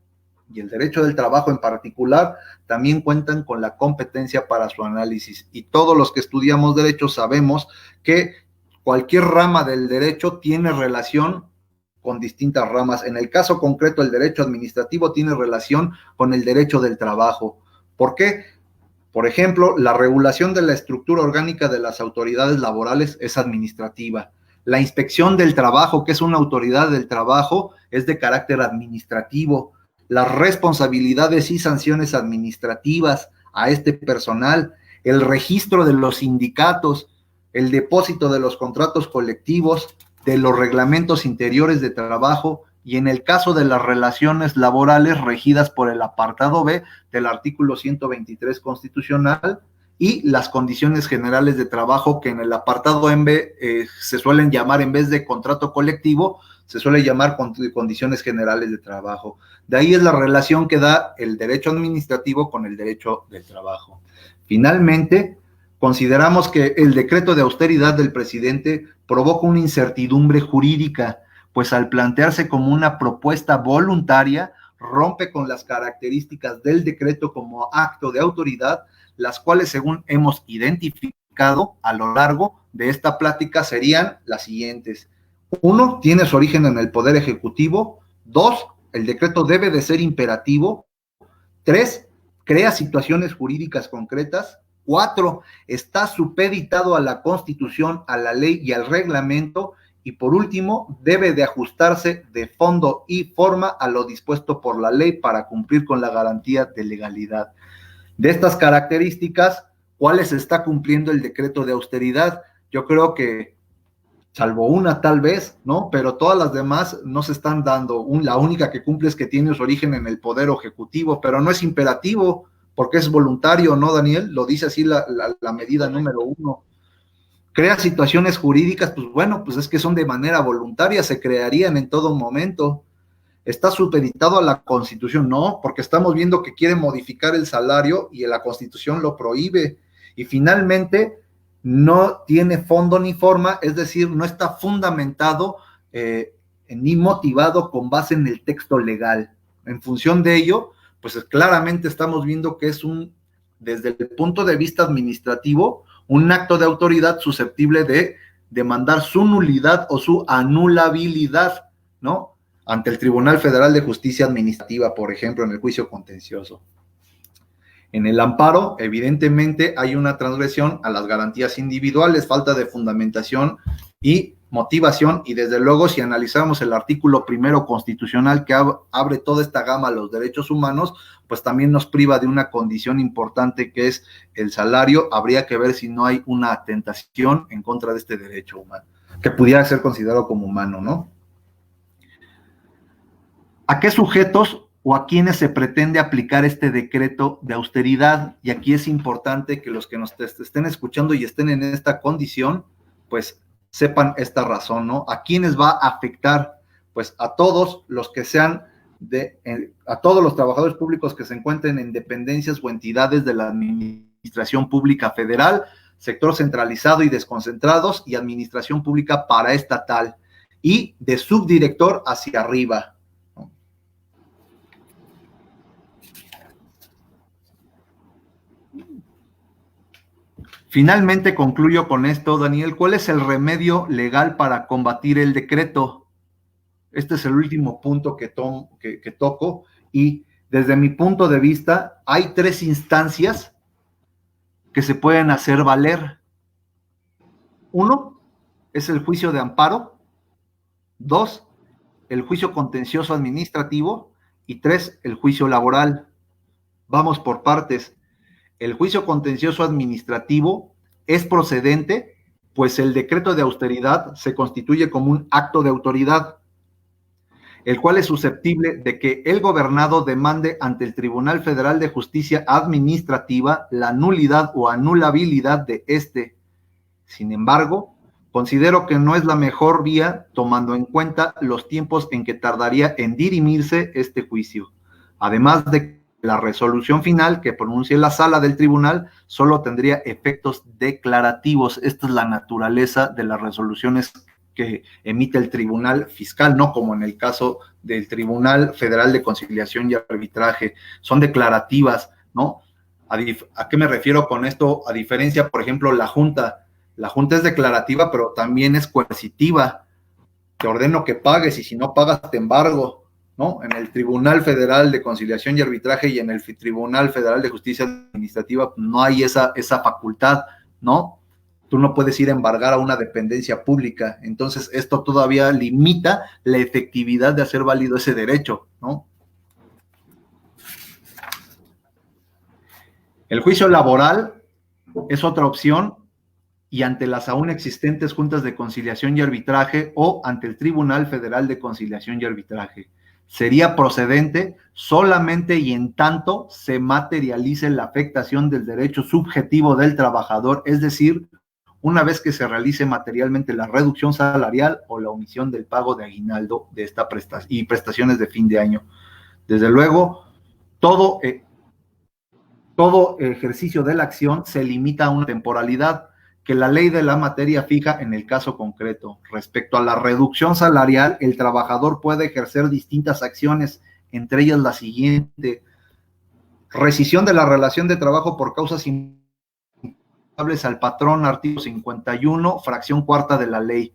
y el derecho del trabajo en particular también cuentan con la competencia para su análisis. Y todos los que estudiamos derecho sabemos que cualquier rama del derecho tiene relación con distintas ramas. En el caso concreto, el derecho administrativo tiene relación con el derecho del trabajo. ¿Por qué? Por ejemplo, la regulación de la estructura orgánica de las autoridades laborales es administrativa. La inspección del trabajo, que es una autoridad del trabajo, es de carácter administrativo. Las responsabilidades y sanciones administrativas a este personal, el registro de los sindicatos, el depósito de los contratos colectivos, de los reglamentos interiores de trabajo y en el caso de las relaciones laborales regidas por el apartado B del artículo 123 constitucional y las condiciones generales de trabajo que en el apartado B se suelen llamar, en vez de contrato colectivo, se suele llamar condiciones generales de trabajo. De ahí es la relación que da el derecho administrativo con el derecho del trabajo. Finalmente, consideramos que el decreto de austeridad del presidente provoca una incertidumbre jurídica, pues al plantearse como una propuesta voluntaria, rompe con las características del decreto como acto de autoridad, las cuales, según hemos identificado a lo largo de esta plática, serían las siguientes. 1, tiene su origen en el Poder Ejecutivo. 2, el decreto debe de ser imperativo. 3, crea situaciones jurídicas concretas. 4, está supeditado a la Constitución, a la ley y al reglamento. Y por último, debe de ajustarse de fondo y forma a lo dispuesto por la ley para cumplir con la garantía de legalidad. De estas características, ¿cuáles está cumpliendo el decreto de austeridad? Yo creo que, salvo una tal vez, ¿no? Pero todas las demás no se están dando. La única que cumple es que tiene su origen en el Poder Ejecutivo, pero no es imperativo, porque es voluntario, ¿no, Daniel? Lo dice así la medida número 1. Crea situaciones jurídicas, pues bueno, pues es que son de manera voluntaria, se crearían en todo momento. ¿Está supeditado a la Constitución? No, porque estamos viendo que quiere modificar el salario y la Constitución lo prohíbe. Y finalmente, no tiene fondo ni forma, es decir, no está fundamentado ni motivado con base en el texto legal. En función de ello, pues claramente estamos viendo que es desde el punto de vista administrativo, un acto de autoridad susceptible de demandar su nulidad o su anulabilidad, ¿no? Ante el Tribunal Federal de Justicia Administrativa, por ejemplo, en el juicio contencioso. En el amparo, evidentemente, hay una transgresión a las garantías individuales, falta de fundamentación y motivación, y desde luego, si analizamos el artículo 1 constitucional que abre toda esta gama a los derechos humanos, pues también nos priva de una condición importante que es el salario. Habría que ver si no hay una atentación en contra de este derecho humano, que pudiera ser considerado como humano, ¿no? ¿A qué sujetos o a quiénes se pretende aplicar este decreto de austeridad? Y aquí es importante que los que nos estén escuchando y estén en esta condición, pues sepan esta razón, ¿no? ¿A quiénes va a afectar? Pues a todos los que sean a todos los trabajadores públicos que se encuentren en dependencias o entidades de la administración pública federal, sector centralizado y desconcentrados, y administración pública paraestatal, y de subdirector hacia arriba. Finalmente concluyo con esto, Daniel. ¿Cuál es el remedio legal para combatir el decreto? Este es el último punto que toco, y desde mi punto de vista hay 3 instancias que se pueden hacer valer. 1 es el juicio de amparo. 2, el juicio contencioso administrativo. Y 3, el juicio laboral. Vamos por partes. El juicio contencioso administrativo es procedente, pues el decreto de austeridad se constituye como un acto de autoridad, el cual es susceptible de que el gobernado demande ante el Tribunal Federal de Justicia Administrativa la nulidad o anulabilidad de este. Sin embargo, considero que no es la mejor vía, tomando en cuenta los tiempos en que tardaría en dirimirse este juicio, además de que la resolución final que pronuncie la sala del tribunal solo tendría efectos declarativos. Esta es la naturaleza de las resoluciones que emite el tribunal fiscal, no como en el caso del Tribunal Federal de Conciliación y Arbitraje, son declarativas, ¿no? ¿A qué me refiero con esto? A diferencia, por ejemplo, la Junta es declarativa, pero también es coercitiva. Te ordeno que pagues y si no pagas te embargo, ¿no? En el Tribunal Federal de Conciliación y Arbitraje y en el Tribunal Federal de Justicia Administrativa no hay esa facultad, ¿no? Tú no puedes ir a embargar a una dependencia pública. Entonces, esto todavía limita la efectividad de hacer válido ese derecho, ¿no? El juicio laboral es otra opción, y ante las aún existentes juntas de conciliación y arbitraje o ante el Tribunal Federal de Conciliación y Arbitraje. Sería procedente solamente y en tanto se materialice la afectación del derecho subjetivo del trabajador, es decir, una vez que se realice materialmente la reducción salarial o la omisión del pago de aguinaldo de esta prestación y prestaciones de fin de año. Desde luego, todo ejercicio de la acción se limita a una temporalidad, que la ley de la materia fija en el caso concreto. Respecto a la reducción salarial, el trabajador puede ejercer distintas acciones, entre ellas la siguiente: rescisión de la relación de trabajo por causas imputables al patrón, artículo 51, fracción cuarta de la ley.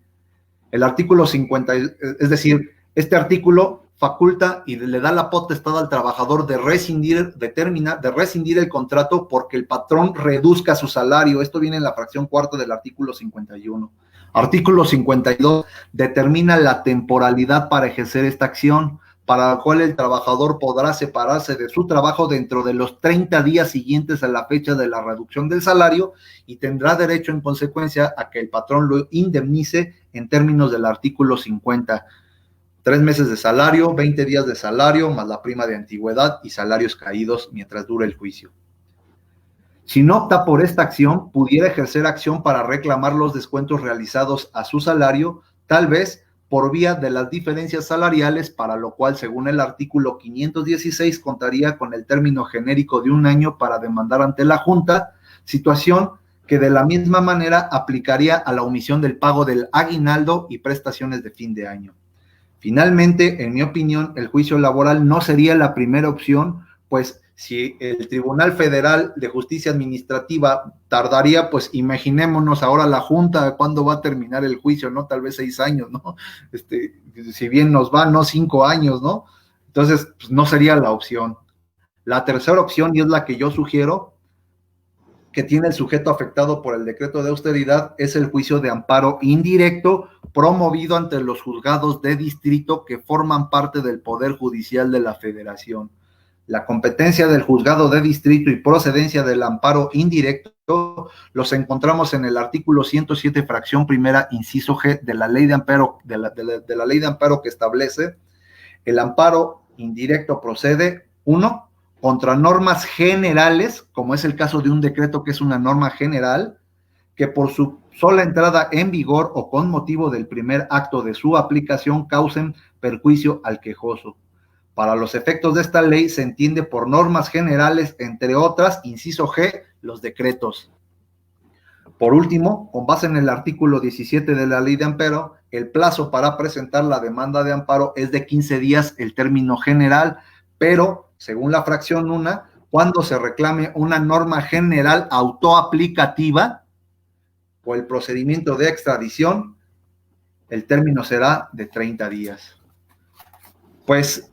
El artículo 50, es decir, este artículo faculta y le da la potestad al trabajador de rescindir el contrato porque el patrón reduzca su salario. Esto viene en la fracción cuarta del artículo 51. Artículo 52 determina la temporalidad para ejercer esta acción, para la cual el trabajador podrá separarse de su trabajo dentro de los 30 días siguientes a la fecha de la reducción del salario y tendrá derecho en consecuencia a que el patrón lo indemnice en términos del artículo 50. 3 meses de salario, 20 días de salario, más la prima de antigüedad y salarios caídos mientras dure el juicio. Si no opta por esta acción, pudiera ejercer acción para reclamar los descuentos realizados a su salario, tal vez por vía de las diferencias salariales, para lo cual, según el artículo 516, contaría con el término genérico de 1 año para demandar ante la Junta, situación que de la misma manera aplicaría a la omisión del pago del aguinaldo y prestaciones de fin de año. Finalmente, en mi opinión, el juicio laboral no sería la primera opción, pues si el Tribunal Federal de Justicia Administrativa tardaría, pues imaginémonos ahora la Junta, ¿cuándo va a terminar el juicio? ¿No? Tal vez 6 años, ¿no? Si bien nos va, ¿no? 5 años, ¿no? Entonces, pues no sería la opción. La tercera opción, y es la que yo sugiero, que tiene el sujeto afectado por el decreto de austeridad, es el juicio de amparo indirecto promovido ante los juzgados de distrito que forman parte del Poder Judicial de la Federación. La competencia del juzgado de distrito y procedencia del amparo indirecto los encontramos en el artículo 107, fracción primera, inciso G de la ley de amparo, de la ley de amparo, que establece: el amparo indirecto procede, 1, contra normas generales, como es el caso de un decreto que es una norma general, que por su sola entrada en vigor o con motivo del primer acto de su aplicación causen perjuicio al quejoso. Para los efectos de esta ley se entiende por normas generales, entre otras, inciso G, los decretos. Por último, con base en el artículo 17 de la ley de amparo, el plazo para presentar la demanda de amparo es de 15 días, el término general, pero según la fracción 1, cuando se reclame una norma general autoaplicativa o el procedimiento de extradición, el término será de 30 días. Pues,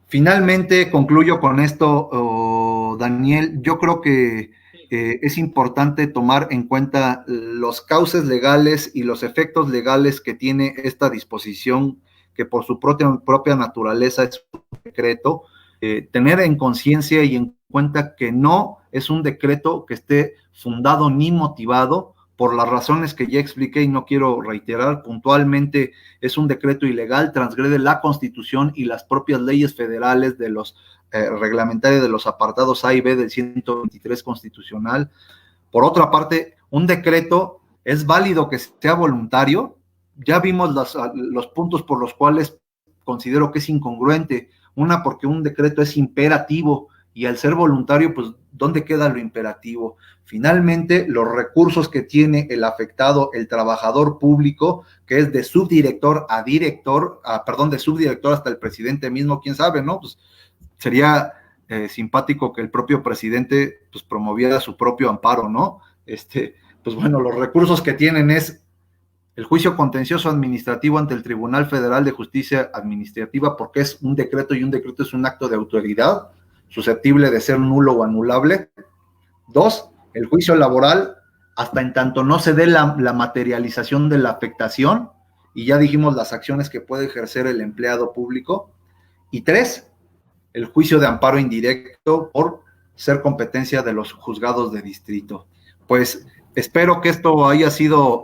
finalmente concluyo con esto, Daniel. Yo creo que es importante tomar en cuenta los cauces legales y los efectos legales que tiene esta disposición, que por su propia naturaleza es un decreto, tener en conciencia y en cuenta que no es un decreto que esté fundado ni motivado por las razones que ya expliqué y no quiero reiterar. Puntualmente es un decreto ilegal, transgrede la Constitución y las propias leyes federales de los reglamentarios de los apartados A y B del 123 constitucional. Por otra parte, un decreto es válido que sea voluntario. Ya vimos los puntos por los cuales considero que es incongruente. Una, porque un decreto es imperativo y al ser voluntario, pues, ¿dónde queda lo imperativo? Finalmente, los recursos que tiene el afectado, el trabajador público, que es de subdirector a director, de subdirector hasta el presidente mismo, quién sabe, ¿no? Pues sería simpático que el propio presidente, pues, promoviera su propio amparo, ¿no? Pues bueno, los recursos que tienen es el juicio contencioso administrativo ante el Tribunal Federal de Justicia Administrativa, porque es un decreto y un decreto es un acto de autoridad susceptible de ser nulo o anulable. 2, el juicio laboral, hasta en tanto no se dé la materialización de la afectación, y ya dijimos las acciones que puede ejercer el empleado público. Y 3, el juicio de amparo indirecto por ser competencia de los juzgados de distrito. Pues espero que esto haya sido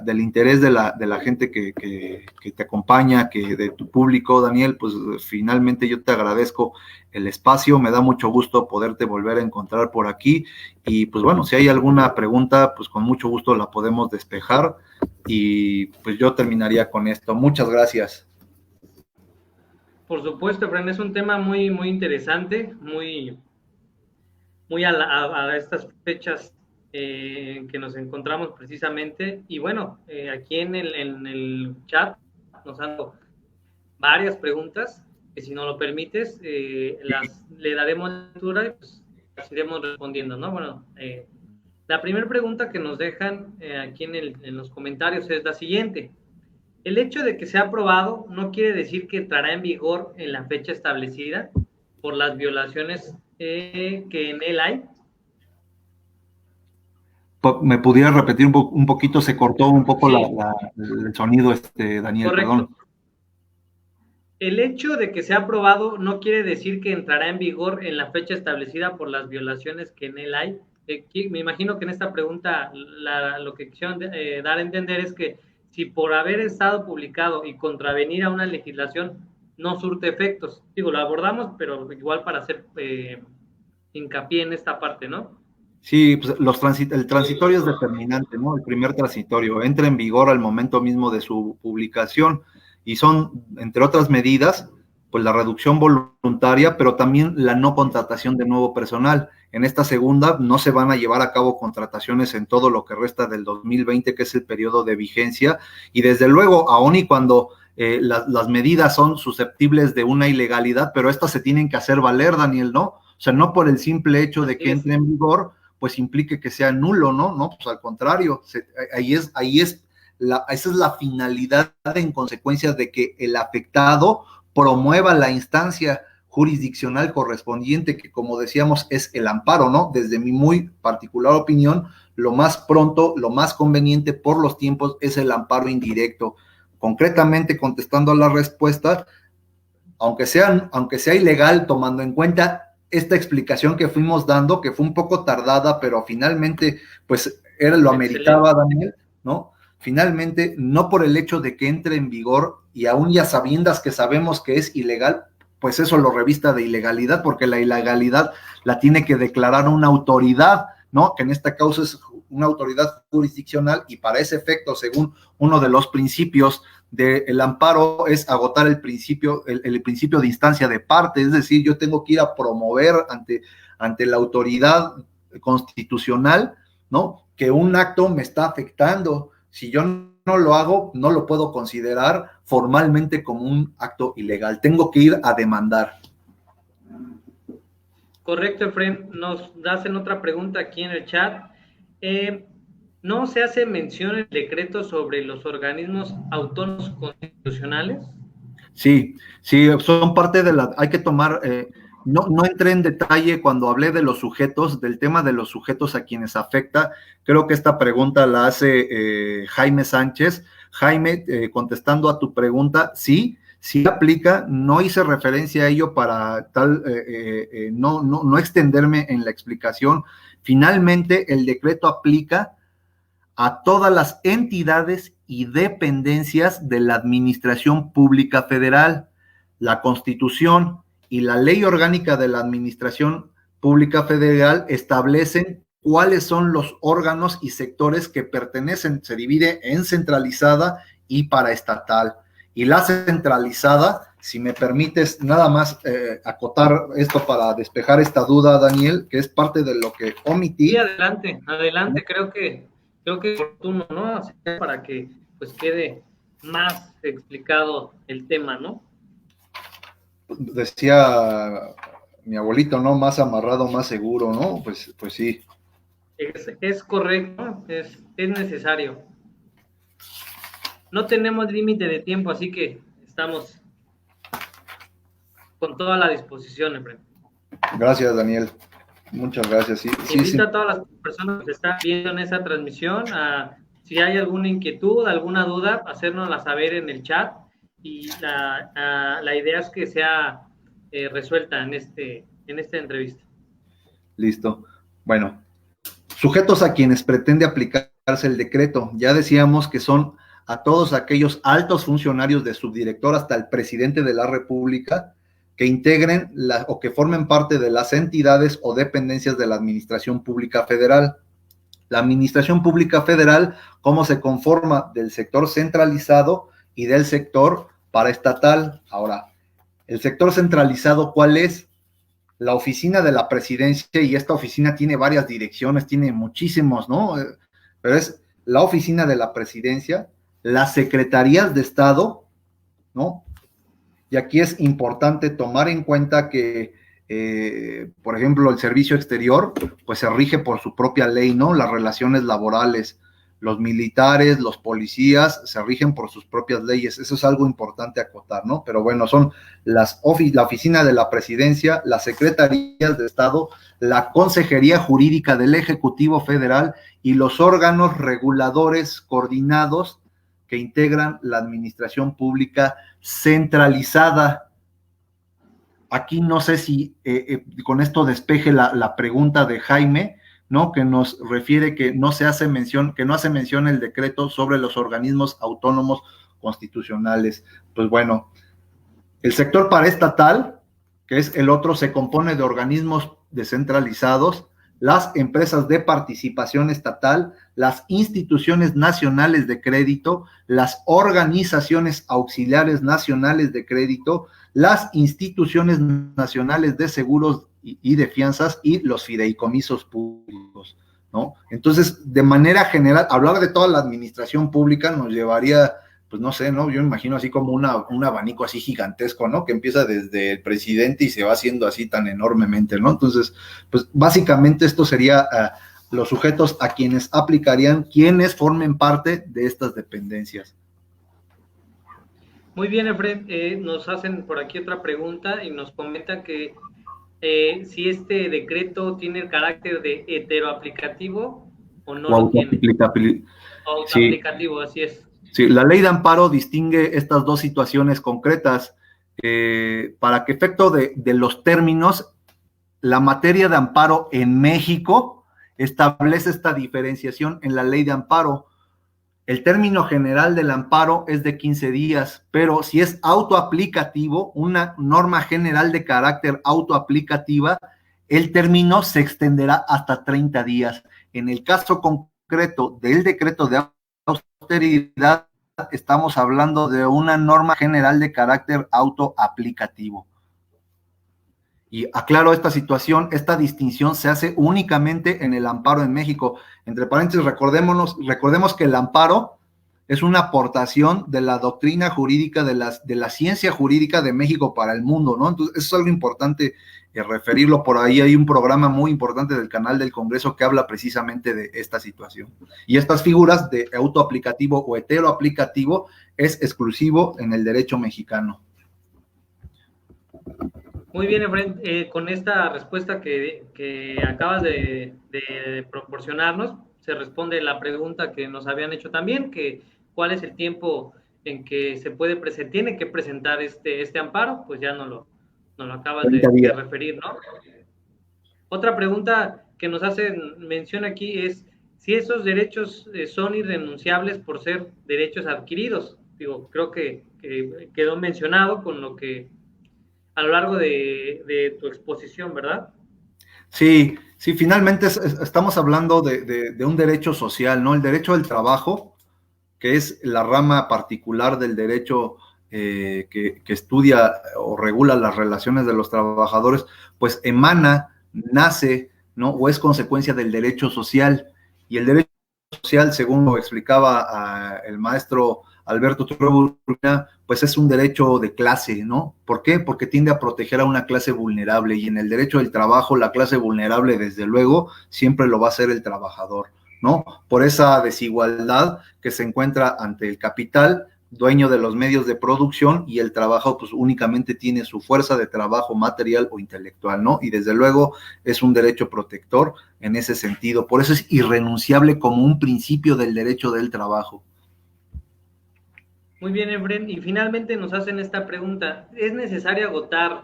del interés de la gente que te acompaña, de tu público, Daniel. Pues finalmente yo te agradezco el espacio, me da mucho gusto poderte volver a encontrar por aquí, y pues bueno, si hay alguna pregunta, pues con mucho gusto la podemos despejar, y pues yo terminaría con esto. Muchas gracias. Por supuesto, Fran, es un tema muy, muy interesante, muy muy a estas fechas que nos encontramos precisamente. Y bueno, aquí en el chat nos han dado varias preguntas que, si no lo permites, le daremos lectura y pues las iremos respondiendo, ¿no? Bueno, la primera pregunta que nos dejan aquí en los comentarios es la siguiente. El hecho de que sea aprobado no quiere decir que entrará en vigor en la fecha establecida por las violaciones que en él hay. ¿Me pudiera repetir un poquito? Se cortó un poco Sí, el sonido, Daniel, correcto. perdón. El hecho de que sea aprobado no quiere decir que entrará en vigor en la fecha establecida por las violaciones que en él hay. Me imagino que en esta pregunta lo que quisieron dar a entender es que si por haber estado publicado y contravenir a una legislación no surte efectos. Digo, lo abordamos, pero igual para hacer hincapié en esta parte, ¿no? Sí, pues el transitorio es determinante, ¿no? El primer transitorio entra en vigor al momento mismo de su publicación y son, entre otras medidas, pues la reducción voluntaria, pero también la no contratación de nuevo personal. En esta segunda no se van a llevar a cabo contrataciones en todo lo que resta del 2020, que es el periodo de vigencia, y desde luego, aun y cuando las medidas son susceptibles de una ilegalidad, pero estas se tienen que hacer valer, Daniel, ¿no? O sea, no por el simple hecho de que entre en vigor, pues implique que sea nulo, ¿no? No, pues al contrario, esa es la finalidad en consecuencia de que el afectado promueva la instancia jurisdiccional correspondiente, que como decíamos es el amparo, ¿no? Desde mi muy particular opinión, lo más pronto, lo más conveniente por los tiempos es el amparo indirecto. Concretamente, contestando a la respuesta, aunque sea ilegal, tomando en cuenta esta explicación que fuimos dando, que fue un poco tardada, pero finalmente, pues, lo ameritaba, Daniel, ¿no? Finalmente, no por el hecho de que entre en vigor, y aún ya sabiendas que sabemos que es ilegal, pues eso lo revista de ilegalidad, porque la ilegalidad la tiene que declarar una autoridad, ¿no? Que en esta causa es una autoridad jurisdiccional, y para ese efecto, según uno de los principios del amparo, es agotar el principio de instancia de parte, es decir, yo tengo que ir a promover ante la autoridad constitucional, ¿no? Que un acto me está afectando. Si yo no lo hago, no lo puedo considerar formalmente como un acto ilegal. Tengo que ir a demandar. Correcto, Efraín. Nos hacen otra pregunta aquí en el chat. ¿No se hace mención en el decreto sobre los organismos autónomos constitucionales? Sí, son parte de hay que tomar, no entré en detalle cuando hablé de los sujetos, del tema de los sujetos a quienes afecta. Creo que esta pregunta la hace Jaime Sánchez. Jaime, contestando a tu pregunta, sí aplica. No hice referencia a ello para no extenderme en la explicación. Finalmente, el decreto aplica a todas las entidades y dependencias de la Administración Pública Federal. La Constitución y la Ley Orgánica de la Administración Pública Federal establecen cuáles son los órganos y sectores que pertenecen. Se divide en centralizada y paraestatal. Y la centralizada, si me permites nada más acotar esto para despejar esta duda, Daniel, que es parte de lo que omití. Sí, adelante, creo que es oportuno, ¿no? Así para que pues quede más explicado el tema, ¿no? Decía mi abuelito, ¿no? Más amarrado, más seguro, ¿no? Pues sí. Es correcto, es necesario. No tenemos límite de tiempo, así que estamos con toda la disposición, Efraín. Gracias, Daniel. Muchas gracias. Invita a todas las personas que están viendo en esa transmisión a, si hay alguna inquietud, alguna duda, hacérnosla saber en el chat, y la idea es que sea resuelta en esta entrevista. Listo. Bueno, sujetos a quienes pretende aplicarse el decreto. Ya decíamos que son a todos aquellos altos funcionarios de subdirector hasta el presidente de la República que integren o que formen parte de las entidades o dependencias de la Administración Pública Federal. La Administración Pública Federal, ¿cómo se conforma? Del sector centralizado y del sector paraestatal. Ahora, el sector centralizado, ¿cuál es? la oficina de la presidencia, y esta oficina tiene varias direcciones, tiene muchísimos, ¿no? Pero es la oficina de la presidencia, las secretarías de Estado, ¿no? Y aquí es importante tomar en cuenta que, por ejemplo, el servicio exterior, pues se rige por su propia ley, ¿no? Las relaciones laborales, los militares, los policías, se rigen por sus propias leyes. Eso es algo importante acotar, ¿no? Pero bueno, son la oficina de la presidencia, las secretarías de Estado, la Consejería Jurídica del Ejecutivo Federal y los órganos reguladores coordinados que integran la administración pública centralizada. Aquí no sé si con esto despeje la pregunta de Jaime, ¿no? Que nos refiere que no hace mención el decreto sobre los organismos autónomos constitucionales. Pues bueno, el sector paraestatal, que es el otro, se compone de organismos descentralizados, las empresas de participación estatal, las instituciones nacionales de crédito, las organizaciones auxiliares nacionales de crédito, las instituciones nacionales de seguros y de fianzas y los fideicomisos públicos, ¿no? Entonces, de manera general, hablar de toda la administración pública nos llevaría, pues no sé, ¿no? Yo me imagino así como un abanico así gigantesco, ¿no? Que empieza desde el presidente y se va haciendo así tan enormemente, ¿no? Entonces, pues básicamente esto sería los sujetos a quienes aplicarían, quienes formen parte de estas dependencias. Muy bien, Efren, nos hacen por aquí otra pregunta y nos comentan que si este decreto tiene el carácter de heteroaplicativo o no lo tiene. Autoaplicativo, sí. Así es. Sí, la ley de amparo distingue estas dos situaciones concretas. Para que efecto de los términos, la materia de amparo en México establece esta diferenciación en la ley de amparo. El término general del amparo es de 15 días, pero si es autoaplicativo, una norma general de carácter autoaplicativa, el término se extenderá hasta 30 días. En el caso concreto del decreto de austeridad, estamos hablando de una norma general de carácter autoaplicativo. Y aclaro esta situación, esta distinción se hace únicamente en el amparo en México. Entre paréntesis, recordemos que el amparo es una aportación de la doctrina jurídica, de la ciencia jurídica de México para el mundo, ¿no? Entonces, eso es algo importante referirlo. Por ahí hay un programa muy importante del canal del Congreso que habla precisamente de esta situación. Y estas figuras de autoaplicativo o heteroaplicativo es exclusivo en el derecho mexicano. Muy bien, Efren, con esta respuesta que acabas de proporcionarnos, se responde la pregunta que nos habían hecho también, que cuál es el tiempo en que tiene que presentar este amparo, pues ya nos lo acabas de referir, ¿no? Otra pregunta que nos hacen mención aquí es si esos derechos son irrenunciables por ser derechos adquiridos. Digo, creo que quedó mencionado con lo que a lo largo de tu exposición, ¿verdad? Sí, finalmente estamos hablando de un derecho social, ¿no? El derecho del trabajo, que es la rama particular del derecho que estudia o regula las relaciones de los trabajadores, pues nace, ¿no? O es consecuencia del derecho social. Y el derecho social, según lo explicaba el maestro Alberto Trueba, pues es un derecho de clase, ¿no? ¿Por qué? Porque tiende a proteger a una clase vulnerable, y en el derecho del trabajo la clase vulnerable, desde luego, siempre lo va a ser el trabajador, ¿no? Por esa desigualdad que se encuentra ante el capital, dueño de los medios de producción, y el trabajo pues únicamente tiene su fuerza de trabajo material o intelectual, ¿no? Y desde luego es un derecho protector en ese sentido. Por eso es irrenunciable como un principio del derecho del trabajo. Muy bien, Efren, y finalmente nos hacen esta pregunta: ¿es necesario agotar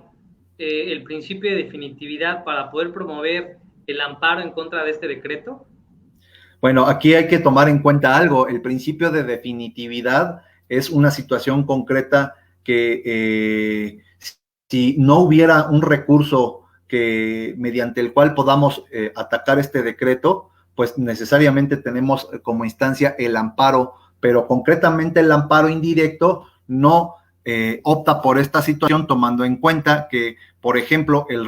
el principio de definitividad para poder promover el amparo en contra de este decreto? Bueno, aquí hay que tomar en cuenta algo. El principio de definitividad es una situación concreta que si no hubiera un recurso mediante el cual podamos atacar este decreto, pues necesariamente tenemos como instancia el amparo, pero concretamente el amparo indirecto no opta por esta situación tomando en cuenta que, por ejemplo, el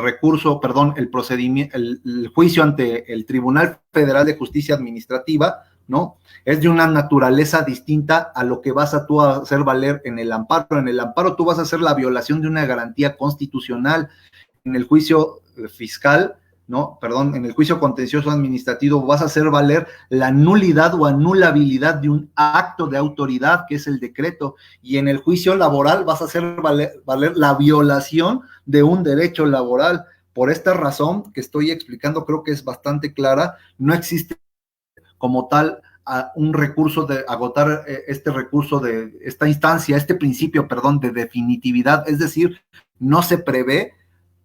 procedimiento, el juicio ante el Tribunal Federal de Justicia Administrativa, ¿no? Es de una naturaleza distinta a lo que vas a tú a hacer valer en el amparo. En el amparo tú vas a hacer la violación de una garantía constitucional. En el juicio fiscal, ¿no? Perdón, en el juicio contencioso administrativo vas a hacer valer la nulidad o anulabilidad de un acto de autoridad, que es el decreto, y en el juicio laboral vas a hacer valer la violación de un derecho laboral. Por esta razón que estoy explicando, creo que es bastante clara, no existe como tal un recurso de agotar este recurso de esta instancia, este principio, perdón, de definitividad, es decir, no se prevé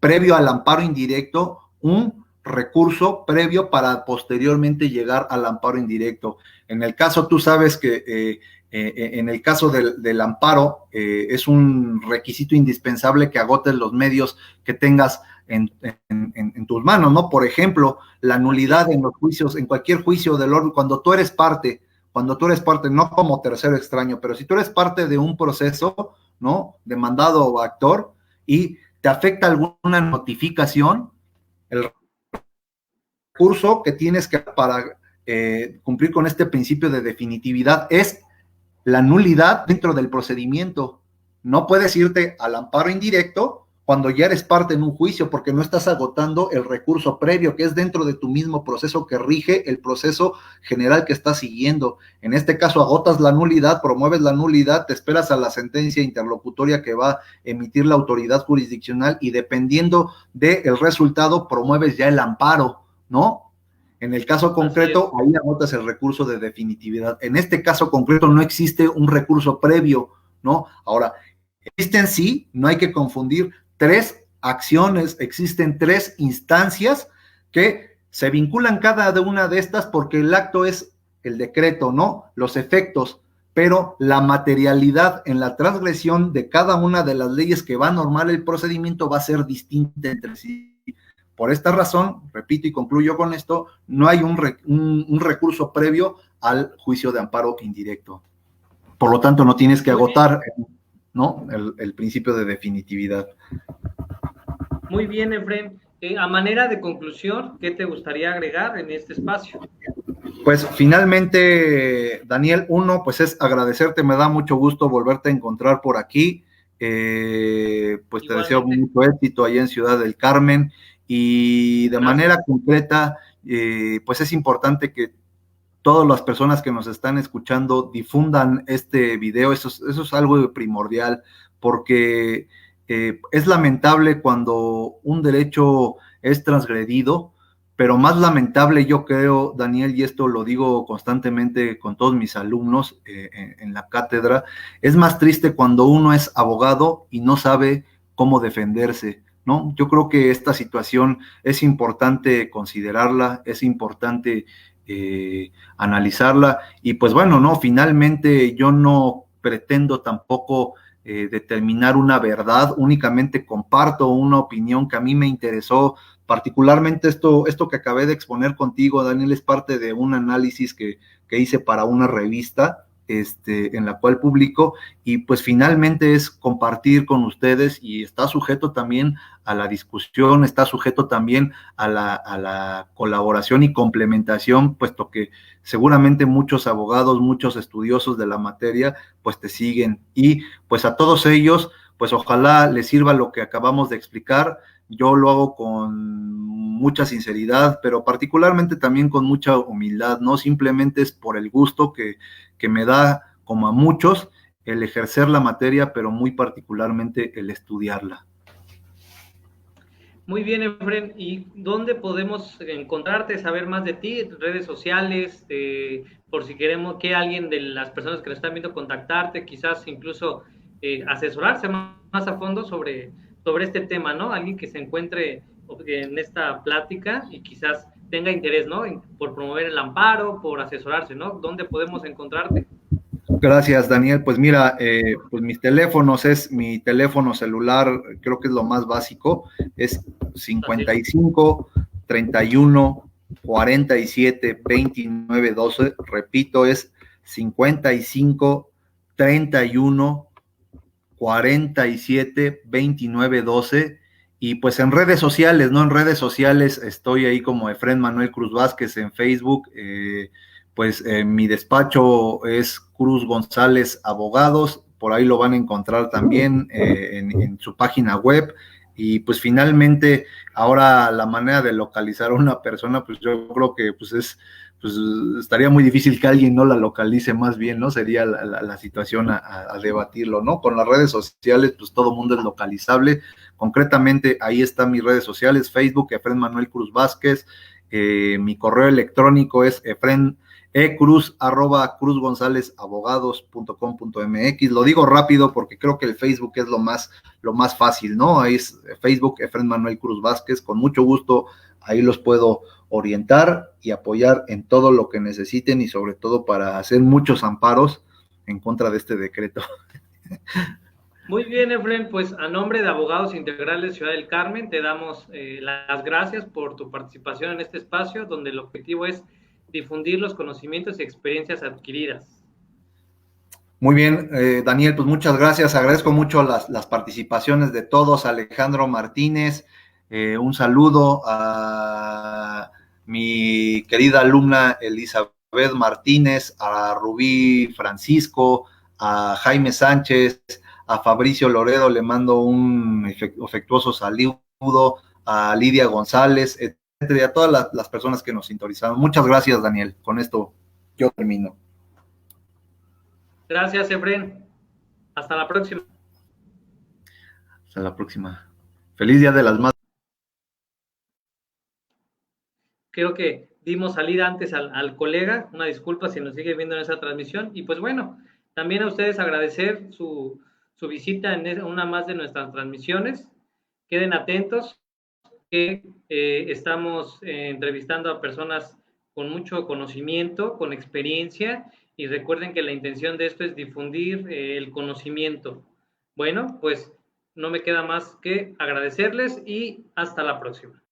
previo al amparo indirecto un recurso previo para posteriormente llegar al amparo indirecto. En el caso, tú sabes que en el caso del amparo es un requisito indispensable que agotes los medios que tengas en tus manos, ¿no? Por ejemplo, la nulidad en los juicios, en cualquier juicio del orden, cuando tú eres parte, no como tercero extraño, pero si tú eres parte de un proceso, ¿no? Demandado o actor, y te afecta alguna notificación, el recurso que tienes que para cumplir con este principio de definitividad es la nulidad dentro del procedimiento. No puedes irte al amparo indirecto cuando ya eres parte en un juicio, porque no estás agotando el recurso previo, que es dentro de tu mismo proceso que rige el proceso general que estás siguiendo. En este caso, agotas la nulidad, promueves la nulidad, te esperas a la sentencia interlocutoria que va a emitir la autoridad jurisdiccional y dependiendo del resultado, promueves ya el amparo, ¿no? En el caso concreto, ahí agotas el recurso de definitividad. En este caso concreto no existe un recurso previo, ¿no? Ahora, existen sí, no hay que confundir, 3 acciones, existen 3 instancias que se vinculan cada una de estas porque el acto es el decreto, ¿no? Los efectos, pero la materialidad en la transgresión de cada una de las leyes que va a normar el procedimiento va a ser distinta entre sí. Por esta razón, repito y concluyo con esto, no hay un recurso previo al juicio de amparo indirecto. Por lo tanto, no tienes que agotar, ¿no? el principio de definitividad. Muy bien, Efren. A manera de conclusión, ¿qué te gustaría agregar en este espacio? Pues finalmente, Daniel, uno, pues es agradecerte, me da mucho gusto volverte a encontrar por aquí, pues igualmente. Te deseo mucho éxito allá en Ciudad del Carmen y de manera concreta, pues es importante que todas las personas que nos están escuchando difundan este video, eso es algo primordial, porque es lamentable cuando un derecho es transgredido, pero más lamentable yo creo, Daniel, y esto lo digo constantemente con todos mis alumnos en la cátedra, es más triste cuando uno es abogado y no sabe cómo defenderse, ¿no? Yo creo que esta situación es importante considerarla, es importante analizarla, y pues bueno, no, finalmente yo no pretendo tampoco determinar una verdad, únicamente comparto una opinión que a mí me interesó, particularmente esto que acabé de exponer contigo, Daniel, es parte de un análisis que hice para una revista, en la cual publico, y pues finalmente es compartir con ustedes, y está sujeto también a la discusión, está sujeto también a la colaboración y complementación, puesto que seguramente muchos abogados, muchos estudiosos de la materia, pues te siguen, y pues a todos ellos, pues ojalá les sirva lo que acabamos de explicar. Yo lo hago con mucha sinceridad, pero particularmente también con mucha humildad, no simplemente es por el gusto que me da, como a muchos, el ejercer la materia, pero muy particularmente el estudiarla. Muy bien, Efren. ¿Y dónde podemos encontrarte, saber más de ti? Redes sociales, por si queremos que alguien de las personas que nos están viendo contactarte, quizás incluso asesorarse más a fondo sobre este tema, ¿no? Alguien que se encuentre en esta plática y quizás tenga interés, ¿no? Por promover el amparo, por asesorarse, ¿no? ¿Dónde podemos encontrarte? Gracias, Daniel. Pues mira, pues mis teléfonos, es mi teléfono celular, creo que es lo más básico, es 55 31 47 29 12, repito, es 55 31 47 29 12. Y pues en redes sociales, ¿no? En redes sociales estoy ahí como Efrén Manuel Cruz Vázquez en Facebook. Mi despacho es Cruz González Abogados. Por ahí lo van a encontrar también en su página web. Y pues finalmente, ahora la manera de localizar a una persona, pues yo creo que pues estaría muy difícil que alguien no la localice, más bien, ¿no? Sería la situación a debatirlo, ¿no? Con las redes sociales, pues todo mundo es localizable. Concretamente, ahí están mis redes sociales: Facebook, Efrén Manuel Cruz Vázquez. Mi correo electrónico es cruzgonzalesabogados.com.mx. Lo digo rápido porque creo que el Facebook es lo más fácil, ¿no? Ahí es Facebook, Efrén Manuel Cruz Vázquez. Con mucho gusto ahí los puedo orientar y apoyar en todo lo que necesiten, y sobre todo para hacer muchos amparos en contra de este decreto. Muy bien, Efrén, pues a nombre de Abogados Integrales Ciudad del Carmen, te damos las gracias por tu participación en este espacio, donde el objetivo es difundir los conocimientos y experiencias adquiridas. Muy bien, Daniel, pues muchas gracias. Agradezco mucho las participaciones de todos. Alejandro Martínez, un saludo a mi querida alumna Elizabeth Martínez, a Rubí Francisco, a Jaime Sánchez, a Fabricio Loredo, le mando un afectuoso saludo, a Lidia González, etcétera, y a todas las personas que nos sintonizaron. Muchas gracias, Daniel. Con esto yo termino. Gracias, Efrén. Hasta la próxima. Hasta la próxima. Feliz Día de las Madres. Creo que dimos salida antes al colega, una disculpa si nos sigue viendo en esa transmisión, y pues bueno, también a ustedes agradecer su visita en una más de nuestras transmisiones. Queden atentos que estamos entrevistando a personas con mucho conocimiento, con experiencia, y recuerden que la intención de esto es difundir el conocimiento. Bueno, pues no me queda más que agradecerles y hasta la próxima.